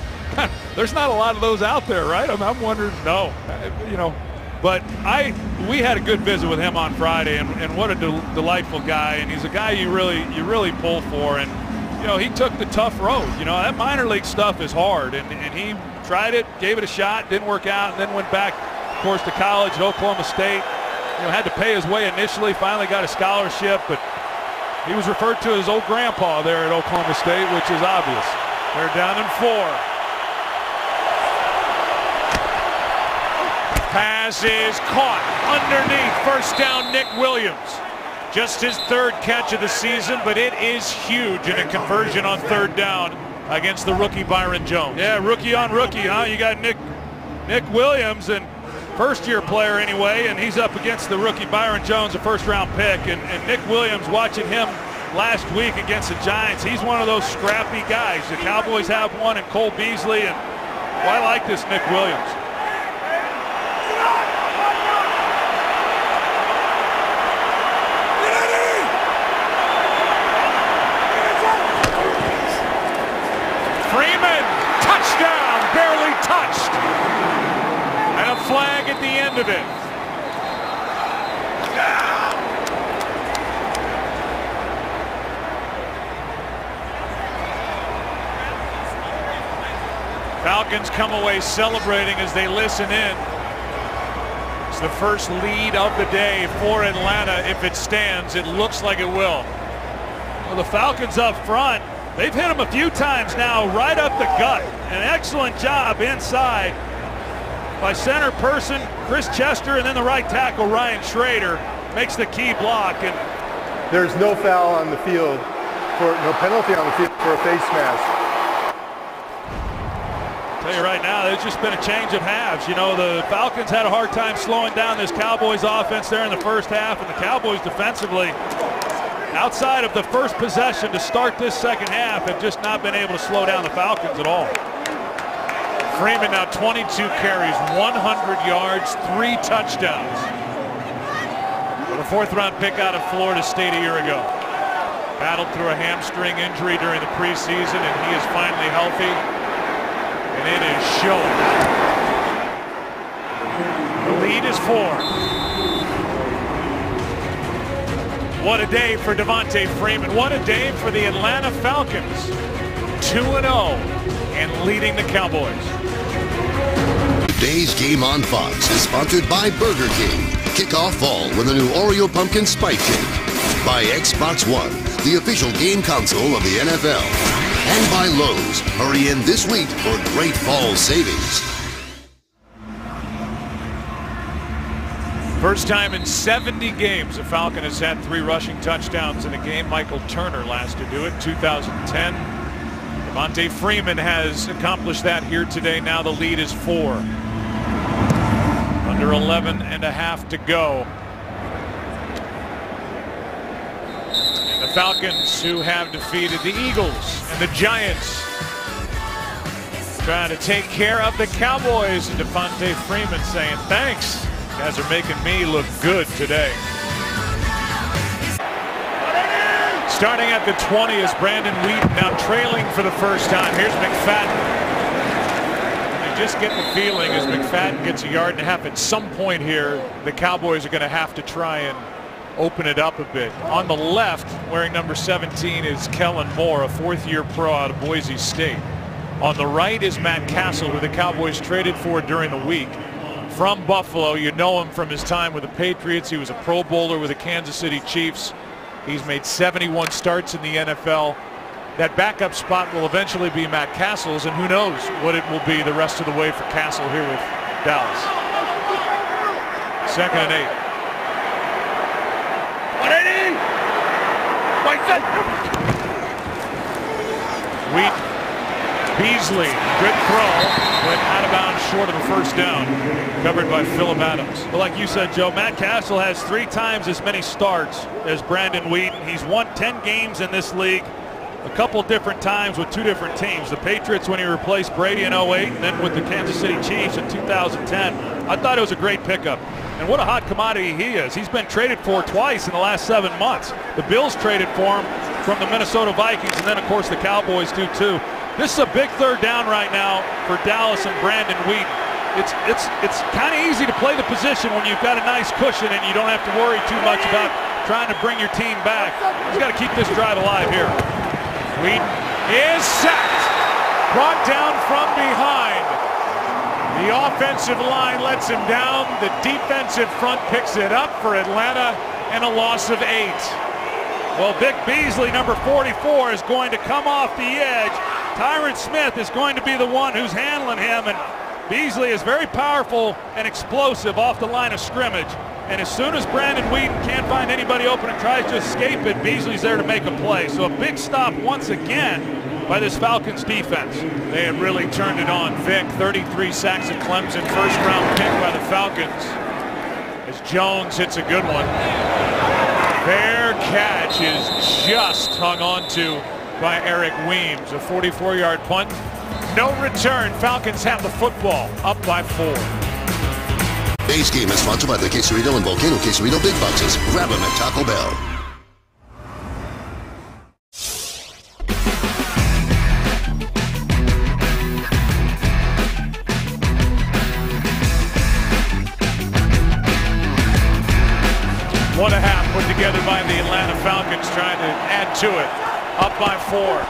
There's not a lot of those out there, right? I'm wondering. No. But we had a good visit with him on Friday, and what a delightful guy. And he's a guy you really pull for. And he took the tough road. That minor league stuff is hard, and he tried it, gave it a shot, didn't work out, and then went back, of course, to college at Oklahoma State. Had to pay his way initially, finally got a scholarship, but he was referred to as old grandpa there at Oklahoma State, which is obvious. They're down in 4. Pass is caught underneath. First down, Nick Williams. Just his 3rd catch of the season, but it is huge in a conversion on 3rd down against the rookie Byron Jones. Yeah, rookie on rookie, huh? You got Nick Williams, and first-year player anyway, and he's up against the rookie Byron Jones, a first-round pick. And Nick Williams, watching him last week against the Giants, he's one of those scrappy guys. The Cowboys have one in Cole Beasley, and I like this Nick Williams. of it. Falcons come away celebrating as they listen in. It's the first lead of the day for Atlanta. If it stands, it looks like it will. Well, the Falcons up front, they've hit him a few times now, right up the gut. An excellent job inside by center person Chris Chester, and then the right tackle Ryan Schrader makes the key block. And there's no foul on the field, no penalty on the field for a face mask. I'll tell you right now, there's just been a change of halves. You know, the Falcons had a hard time slowing down this Cowboys offense there in the first half, and the Cowboys defensively, outside of the first possession to start this second half, have just not been able to slow down the Falcons at all. Freeman now 22 carries, 100 yards, 3 touchdowns. With a 4th-round pick out of Florida State a year ago. Battled through a hamstring injury during the preseason, and he is finally healthy. And it is showing. The lead is 4. What a day for Devontae Freeman. What a day for the Atlanta Falcons. 2-0 and leading the Cowboys. Today's game on Fox is sponsored by Burger King. Kick off fall with a new Oreo Pumpkin Spike Cake. By Xbox One, the official game console of the NFL. And by Lowe's. Hurry in this week for great fall savings. First time in 70 games a Falcon has had 3 rushing touchdowns in a game. Michael Turner last to do it, 2010. Devontae Freeman has accomplished that here today. Now the lead is 4. Under 11 and a half to go. And the Falcons, who have defeated the Eagles and the Giants, trying to take care of the Cowboys. And Devontae Freeman saying, thanks. You guys are making me look good today. Starting at the 20 is Brandon Weeden, now trailing for the first time. Here's McFadden. I just get the feeling as McFadden gets a yard and a half, at some point here, the Cowboys are going to have to try and open it up a bit. On the left, wearing number 17, is Kellen Moore, a 4th-year pro out of Boise State. On the right is Matt Castle, who the Cowboys traded for during the week. From Buffalo, you know him from his time with the Patriots. He was a Pro Bowler with the Kansas City Chiefs. He's made 71 starts in the NFL. That backup spot will eventually be Matt Castle's, and who knows what it will be the rest of the way for Castle here with Dallas. 2nd and 8. Wheat, Beasley, good throw, went out of bounds short of a first down, covered by Phillip Adams. Well, like you said, Joe, Matt Castle has 3 times as many starts as Brandon Weeden. He's won 10 games in this league, a couple different times with 2 different teams. The Patriots when he replaced Brady in 08, and then with the Kansas City Chiefs in 2010. I thought it was a great pickup. And what a hot commodity he is. He's been traded for twice in the last 7 months. The Bills traded for him from the Minnesota Vikings, and then of course the Cowboys do too. This is a big 3rd down right now for Dallas and Brandon Weeden. It's kind of easy to play the position when you've got a nice cushion and you don't have to worry too much about trying to bring your team back. He's got to keep this drive alive here. Weeden is sacked, brought down from behind. The offensive line lets him down. The defensive front picks it up for Atlanta, and a loss of 8. Well, Vic Beasley, number 44, is going to come off the edge. Tyron Smith is going to be the one who's handling him, and Beasley is very powerful and explosive off the line of scrimmage. And as soon as Brandon Weeden can't find anybody open and tries to escape it, Beasley's there to make a play. So a big stop once again by this Falcons defense. They have really turned it on. Vic, 33 sacks at Clemson, 1st-round pick by the Falcons. As Jones hits a good one. Fair catch is just hung on to by Eric Weems. A 44-yard punt. No return. Falcons have the football, up by 4. Today's game is sponsored by the Quesarito and Volcano Quesarito Big Boxes. Grab them at Taco Bell. by the Atlanta Falcons, trying to add to it. Up by 4.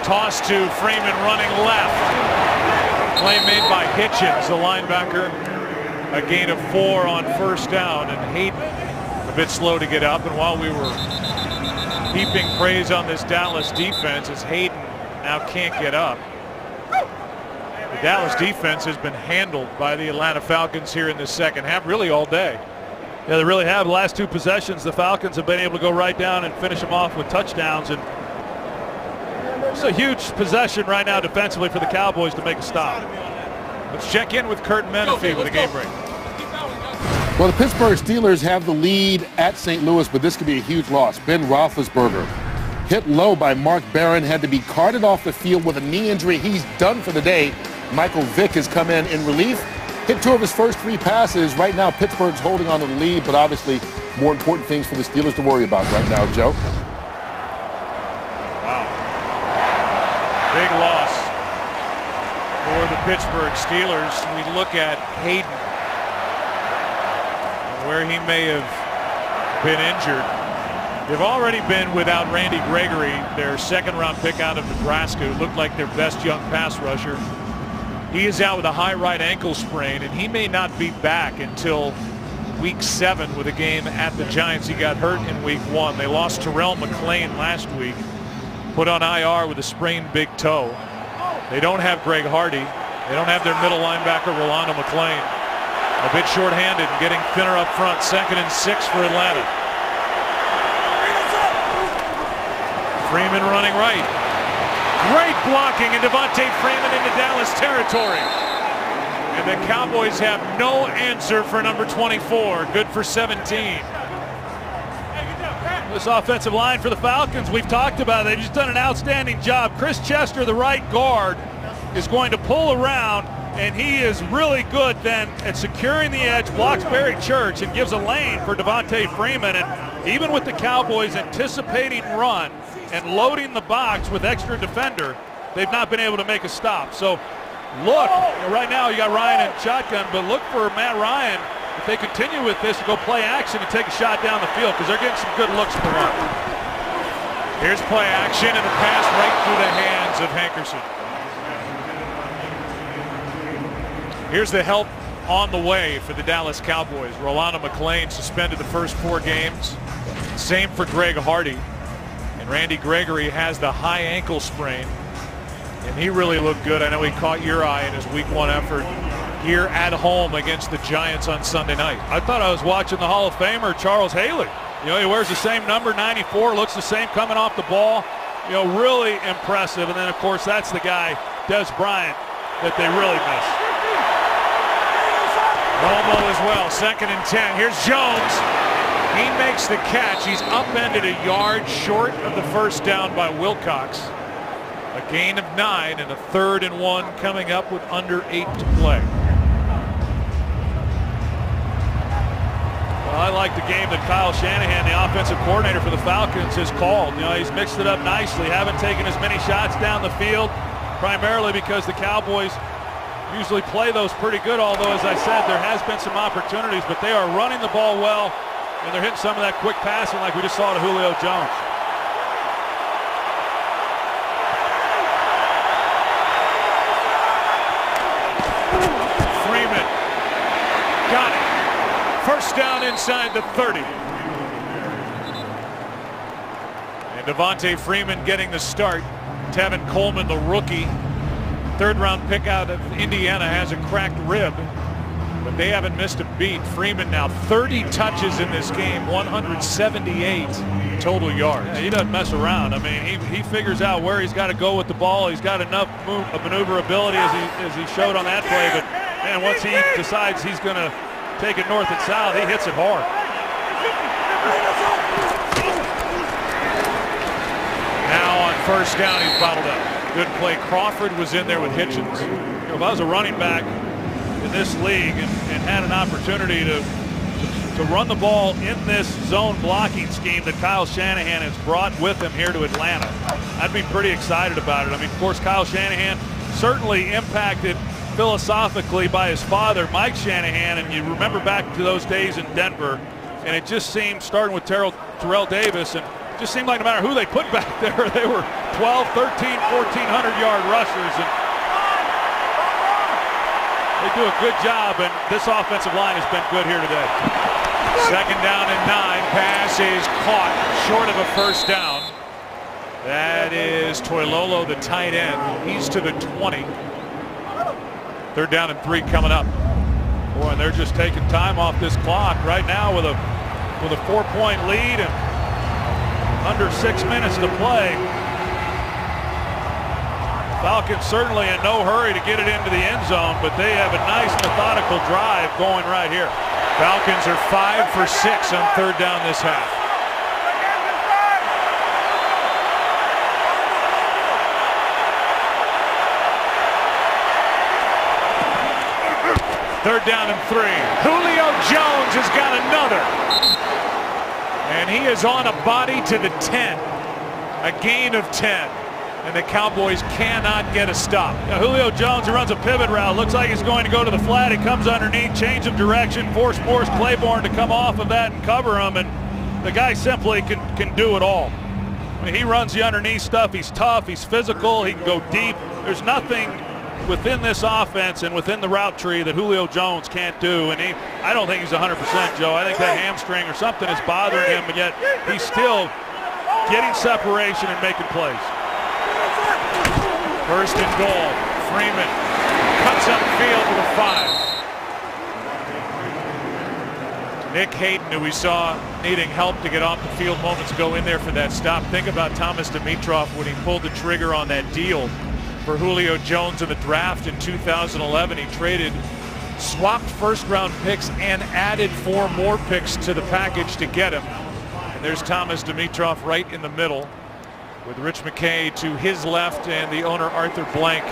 Toss to Freeman running left. Play made by Hitchens, the linebacker. A gain of 4 on first down, and Hayden a bit slow to get up. And while we were heaping praise on this Dallas defense, as Hayden now can't get up. The Dallas defense has been handled by the Atlanta Falcons here in the second half, really all day. Yeah, they really have. The last 2 possessions, the Falcons have been able to go right down and finish them off with touchdowns. And it's a huge possession right now defensively for the Cowboys to make a stop. Let's check in with Kurt Menefee with a game break. Well, the Pittsburgh Steelers have the lead at St. Louis, but this could be a huge loss. Ben Roethlisberger, hit low by Mark Barron, had to be carted off the field with a knee injury. He's done for the day. Michael Vick has come in relief. Hit 2 of his first 3 passes. Right now, Pittsburgh's holding on to the lead, but obviously more important things for the Steelers to worry about right now, Joe. Wow. Big loss for the Pittsburgh Steelers. We look at Hayden, where he may have been injured. They've already been without Randy Gregory, their second-round pick out of Nebraska, who looked like their best young pass rusher. He is out with a high right ankle sprain, and he may not be back until week 7 with a game at the Giants. He got hurt in week 1. They lost Terrell McClain last week, put on IR with a sprained big toe. They don't have Greg Hardy. They don't have their middle linebacker, Rolando McClain. A bit short-handed and getting thinner up front. 2nd and 6 for Atlanta. Freeman running right. Great blocking, and Devontae Freeman into Dallas territory. And the Cowboys have no answer for number 24. Good for 17. This offensive line for the Falcons, we've talked about it. They've just done an outstanding job. Chris Chester, the right guard, is going to pull around, and he is really good then at securing the edge, blocks Barry Church, and gives a lane for Devontae Freeman. And even with the Cowboys anticipating run and loading the box with extra defender, they've not been able to make a stop. So look, right now you got Ryan in shotgun, but look for Matt Ryan, if they continue with this, to go play action and take a shot down the field, because they're getting some good looks for run. Here's play action, and the pass right through the hands of Hankerson. Here's the help on the way for the Dallas Cowboys. Rolando McClain suspended the first 4 games. Same for Greg Hardy. And Randy Gregory has the high ankle sprain, and he really looked good. I know he caught your eye in his week 1 effort here at home against the Giants on Sunday night. I thought I was watching the Hall of Famer Charles Haley. You know, he wears the same number, 94, looks the same coming off the ball. You know, really impressive. And then, of course, that's the guy, Des Bryant, that they really miss. Romo as well. 2nd and 10. Here's Jones. He makes the catch. He's upended a yard short of the first down by Wilcox. A gain of 9 and a 3rd and 1 coming up with under 8 to play. Well, I like the game that Kyle Shanahan, the offensive coordinator for the Falcons, has called. You know, he's mixed it up nicely. Haven't taken as many shots down the field, primarily because the Cowboys usually play those pretty good, although, as I said, there has been some opportunities, but they are running the ball well, and they're hitting some of that quick passing like we just saw to Julio Jones. Freeman got it. First down inside the 30. And Devontae Freeman getting the start. Tevin Coleman, the rookie, 3rd-round pick out of Indiana, has a cracked rib, but they haven't missed a beat. Freeman now 30 touches in this game, 178 total yards. Yeah, he doesn't mess around. I mean, he figures out where he's got to go with the ball. He's got enough maneuverability as he showed on that play, but man, once he decides he's going to take it north and south, he hits it hard. Now on first down, he's bottled up. Good play. Crawford was in there with Hitchens. You know, if I was a running back in this league and had an opportunity to run the ball in this zone blocking scheme that Kyle Shanahan has brought with him here to Atlanta, I'd be pretty excited about it. I mean, of course, Kyle Shanahan certainly impacted philosophically by his father, Mike Shanahan, and you remember back to those days in Denver, and it just seemed, starting with Terrell Davis, and it just seemed like no matter who they put back there, they were 12, 13, 1,400-yard rushers. And they do a good job, and this offensive line has been good here today. Second down and 9. Pass is caught short of a first down. That is Toilolo, the tight end. He's to the 20. Third down and 3 coming up. Boy, and they're just taking time off this clock right now with a 4-point lead and under 6 minutes to play. Falcons certainly in no hurry to get it into the end zone, but they have a nice methodical drive going right here. Falcons are 5 for 6 on third down this half. Third down and 3. Julio Jones has got another. And he is on a body to the 10. A gain of 10. And the Cowboys cannot get a stop. Now, Julio Jones, who runs a pivot route, looks like he's going to go to the flat. He comes underneath, change of direction, force Morris Claiborne to come off of that and cover him. And the guy simply can do it all. I mean, he runs the underneath stuff. He's tough. He's physical. He can go deep. There's nothing within this offense and within the route tree that Julio Jones can't do. And I don't think he's 100%, Joe. I think that hamstring or something is bothering him, but yet he's still getting separation and making plays. First and goal. Freeman cuts upfield with a 5. Nick Hayden, who we saw needing help to get off the field moments ago, in there for that stop. Think about Thomas Dimitroff when he pulled the trigger on that deal for Julio Jones in the draft in 2011. He swapped first-round picks and added 4 more picks to the package to get him. And there's Thomas Dimitroff right in the middle, with Rich McKay to his left and the owner Arthur Blank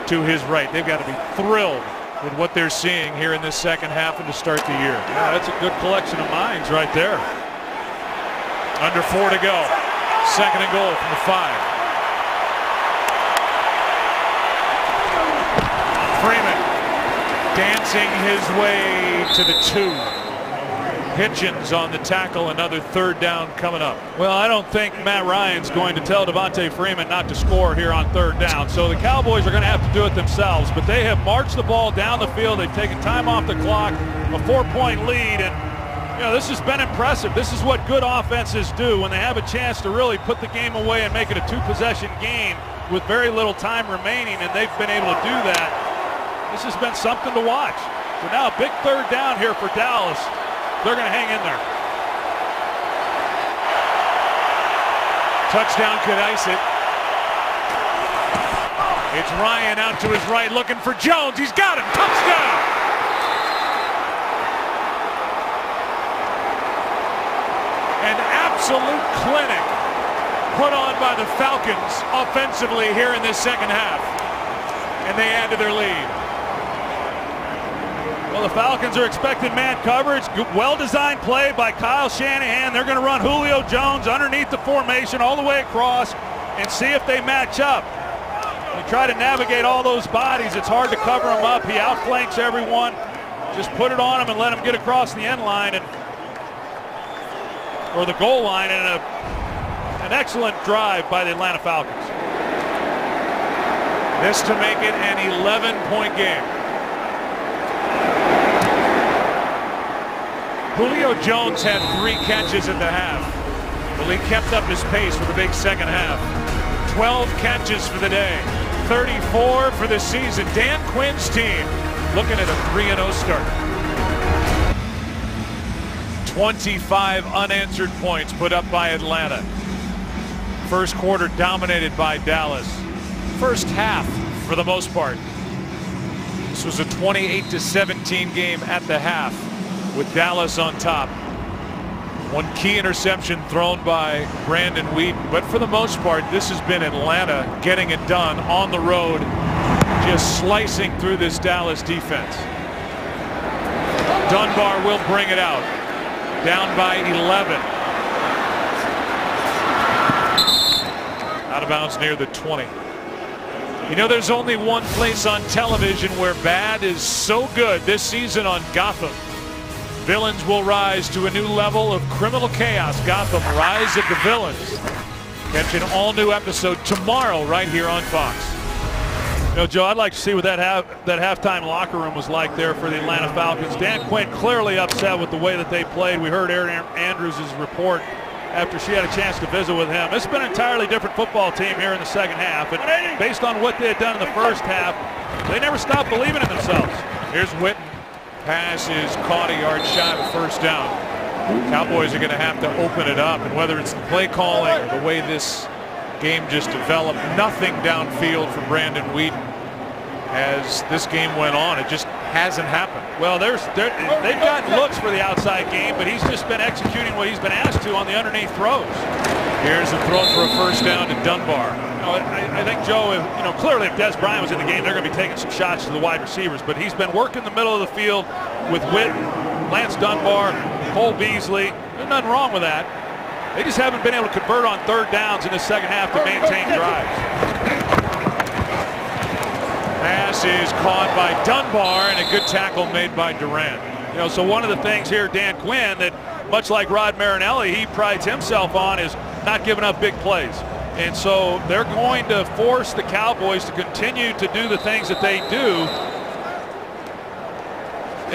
to his right. They've got to be thrilled with what they're seeing here in this second half and to start the year. Yeah, that's a good collection of minds right there. Under 4 to go. Second and goal from the 5. Freeman dancing his way to the 2. Hitchens on the tackle. Another third down coming up. Well, I don't think Matt Ryan's going to tell Devontae Freeman not to score here on third down. So the Cowboys are going to have to do it themselves. But they have marched the ball down the field. They've taken time off the clock, a 4-point lead. And, you know, this has been impressive. This is what good offenses do when they have a chance to really put the game away and make it a 2-possession game with very little time remaining. And they've been able to do that. This has been something to watch. So now a big third down here for Dallas. They're going to hang in there. Touchdown could ice it. It's Ryan out to his right looking for Jones. He's got him. Touchdown! An absolute clinic put on by the Falcons offensively here in this second half. And they add to their lead. Well, the Falcons are expecting man coverage. Well-designed play by Kyle Shanahan. They're going to run Julio Jones underneath the formation all the way across and see if they match up. You try to navigate all those bodies. It's hard to cover him up. He outflanks everyone. Just put it on him and let him get across the end line or the goal line, and an excellent drive by the Atlanta Falcons. This to make it an 11-point game. Julio Jones had 3 catches at the half. Well, he kept up his pace for the big second half. 12 catches for the day. 34 for the season. Dan Quinn's team looking at a 3-0 start. 25 unanswered points put up by Atlanta. First quarter dominated by Dallas. First half, for the most part, this was a 28-17 game at the half, with Dallas on top. One key interception thrown by Brandon Weeden, but for the most part, this has been Atlanta getting it done on the road, just slicing through this Dallas defense. Dunbar will bring it out, down by 11. Out of bounds near the 20. You know, there's only one place on television where bad is so good this season on Gotham. Villains will rise to a new level of criminal chaos. Gotham, Rise of the Villains. Catch an all-new episode tomorrow right here on Fox. You know, Joe, I'd like to see what that halftime locker room was like there for the Atlanta Falcons. Dan Quinn clearly upset with the way that they played. We heard Erin Andrews' report after she had a chance to visit with him. It's been an entirely different football team here in the second half. And based on what they had done in the first half, they never stopped believing in themselves. Here's Witten. Pass is caught a yard shy of a first down. Cowboys are going to have to open it up. And whether it's the play calling or the way this game just developed, nothing downfield for Brandon Weeden as this game went on. It just hasn't happened. Well, they've gotten looks for the outside game, but he's just been executing what he's been asked to on the underneath throws. Here's a throw for a first down to Dunbar. You know, I think, Joe, clearly if Des Bryant was in the game, they're going to be taking some shots to the wide receivers, but he's been working the middle of the field with Witten, Lance Dunbar, Cole Beasley. There's nothing wrong with that. They just haven't been able to convert on third downs in the second half to maintain drives. Pass is caught by Dunbar and a good tackle made by Durant. You know, so one of the things here, Dan Quinn, that much like Rod Marinelli, he prides himself on is not giving up big plays. And so they're going to force the Cowboys to continue to do the things that they do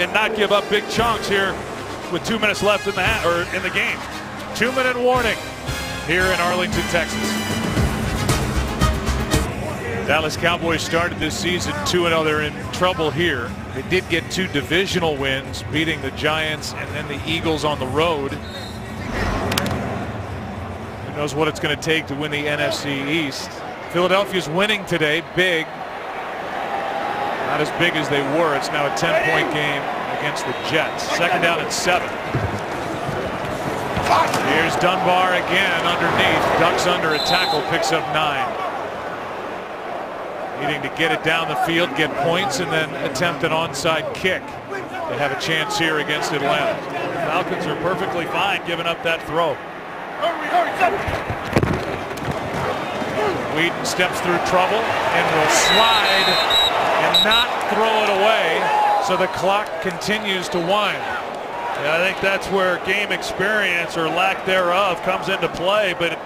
and not give up big chunks here with 2 minutes left in the game. 2-minute warning here in Arlington, Texas. Dallas Cowboys started this season 2-0. They're in trouble here. They did get 2 divisional wins, beating the Giants and then the Eagles on the road. Who knows what it's going to take to win the NFC East. Philadelphia's winning today, big. Not as big as they were. It's now a 10-point game against the Jets. Second down and 7. Here's Dunbar again underneath. Ducks under a tackle, picks up 9. Needing to get it down the field, get points, and then attempt an onside kick. They have a chance here against Atlanta. The Falcons are perfectly fine giving up that throw. Weeden steps through trouble and will slide and not throw it away, so the clock continues to wind. Yeah, I think that's where game experience or lack thereof comes into play. But,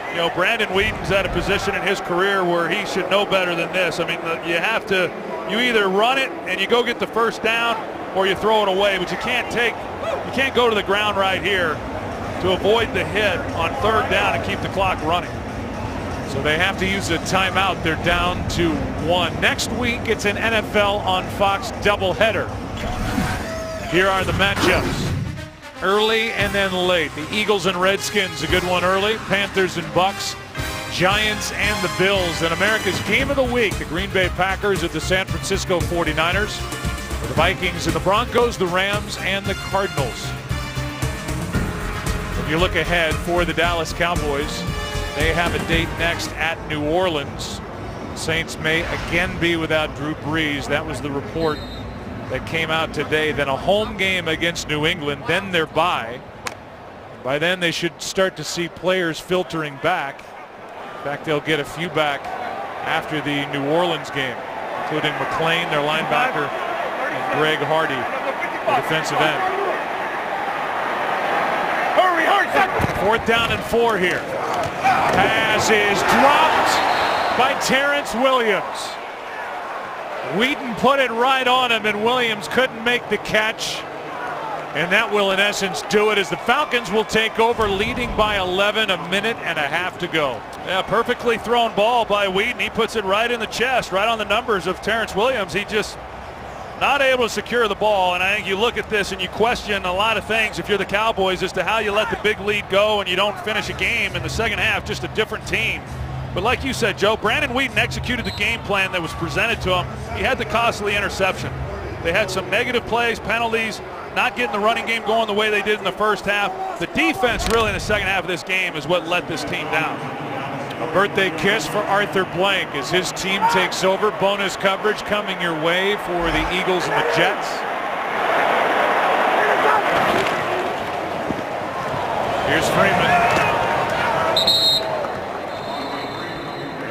you know, Brandon Weeden's at a position in his career where he should know better than this. I mean, you either run it and you go get the first down or you throw it away. But you can't go to the ground right here to avoid the hit on third down and keep the clock running. So they have to use a timeout. They're down to 1. Next week, it's an NFL on Fox doubleheader. Here are the matchups. Early and then late. The Eagles and Redskins, a good one early. Panthers and Bucks. Giants and the Bills. And America's game of the week, the Green Bay Packers at the San Francisco 49ers. The Vikings and the Broncos, the Rams and the Cardinals. If you look ahead for the Dallas Cowboys, they have a date next at New Orleans. Saints may again be without Drew Brees. That was the report that came out today. Then a home game against New England, then their bye. By then they should start to see players filtering back. In fact, they'll get a few back after the New Orleans game, including McClain, their linebacker, and Greg Hardy, the defensive end. 4th down and 4 here. Pass is dropped by Terrence Williams. Weeden put it right on him, and Williams couldn't make the catch. And that will, in essence, do it as the Falcons will take over, leading by 11, a minute and a half to go. Yeah, perfectly thrown ball by Weeden. He puts it right in the chest, right on the numbers of Terrence Williams. He just not able to secure the ball. And I think you look at this and you question a lot of things if you're the Cowboys as to how you let the big lead go and you don't finish a game in the second half. Just a different team. But like you said, Joe, Brandon Weeden executed the game plan that was presented to him. He had the costly interception. They had some negative plays, penalties, not getting the running game going the way they did in the first half. The defense really in the second half of this game is what let this team down. A birthday kiss for Arthur Blank as his team takes over. Bonus coverage coming your way for the Eagles and the Jets. Here's Freeman.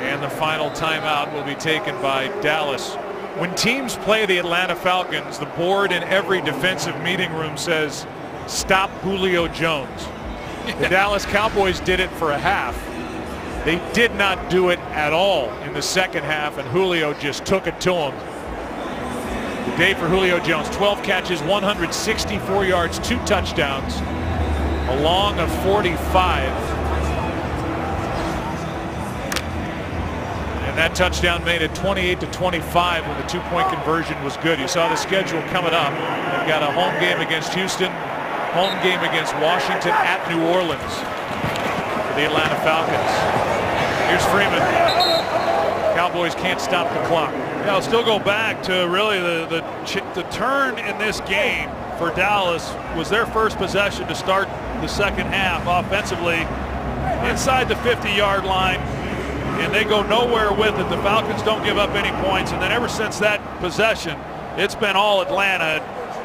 And the final timeout will be taken by Dallas. When teams play the Atlanta Falcons, the board in every defensive meeting room says, stop Julio Jones. The Dallas Cowboys did it for a half. They did not do it at all in the second half, and Julio just took it to him. The day for Julio Jones, 12 catches, 164 yards, 2 touchdowns, a long of 45. And that touchdown made it 28-25 when the 2-point conversion was good. You saw the schedule coming up. They've got a home game against Houston, home game against Washington, at New Orleans for the Atlanta Falcons. Here's Freeman. Cowboys can't stop the clock. Yeah, I'll still go back to really the turn in this game for Dallas was their first possession to start the second half offensively inside the 50-yard line, and they go nowhere with it. The Falcons don't give up any points, and then ever since that possession, it's been all Atlanta.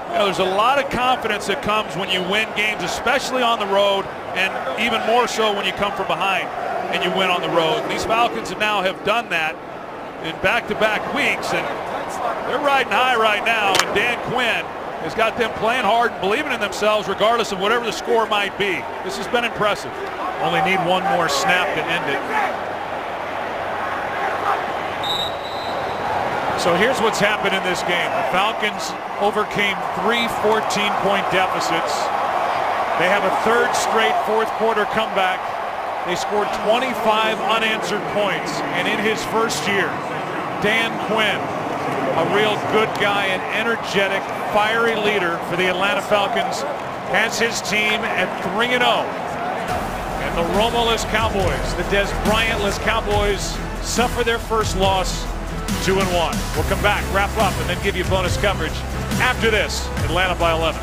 You know, there's a lot of confidence that comes when you win games, especially on the road, and even more so when you come from behind and you win on the road. These Falcons now have done that in back-to-back weeks, and they're riding high right now, and Dan Quinn has got them playing hard and believing in themselves regardless of whatever the score might be. This has been impressive. Only need one more snap to end it. So here's what's happened in this game. The Falcons overcame 3 14-point deficits. They have a third straight fourth-quarter comeback. They scored 25 unanswered points, and in his first year, Dan Quinn, a real good guy, an energetic, fiery leader for the Atlanta Falcons, has his team at 3-0. And the Romo-less Cowboys, the Des Bryant-less Cowboys, suffer their first loss, 2-1. We'll come back, wrap up, and then give you bonus coverage after this. Atlanta by 11.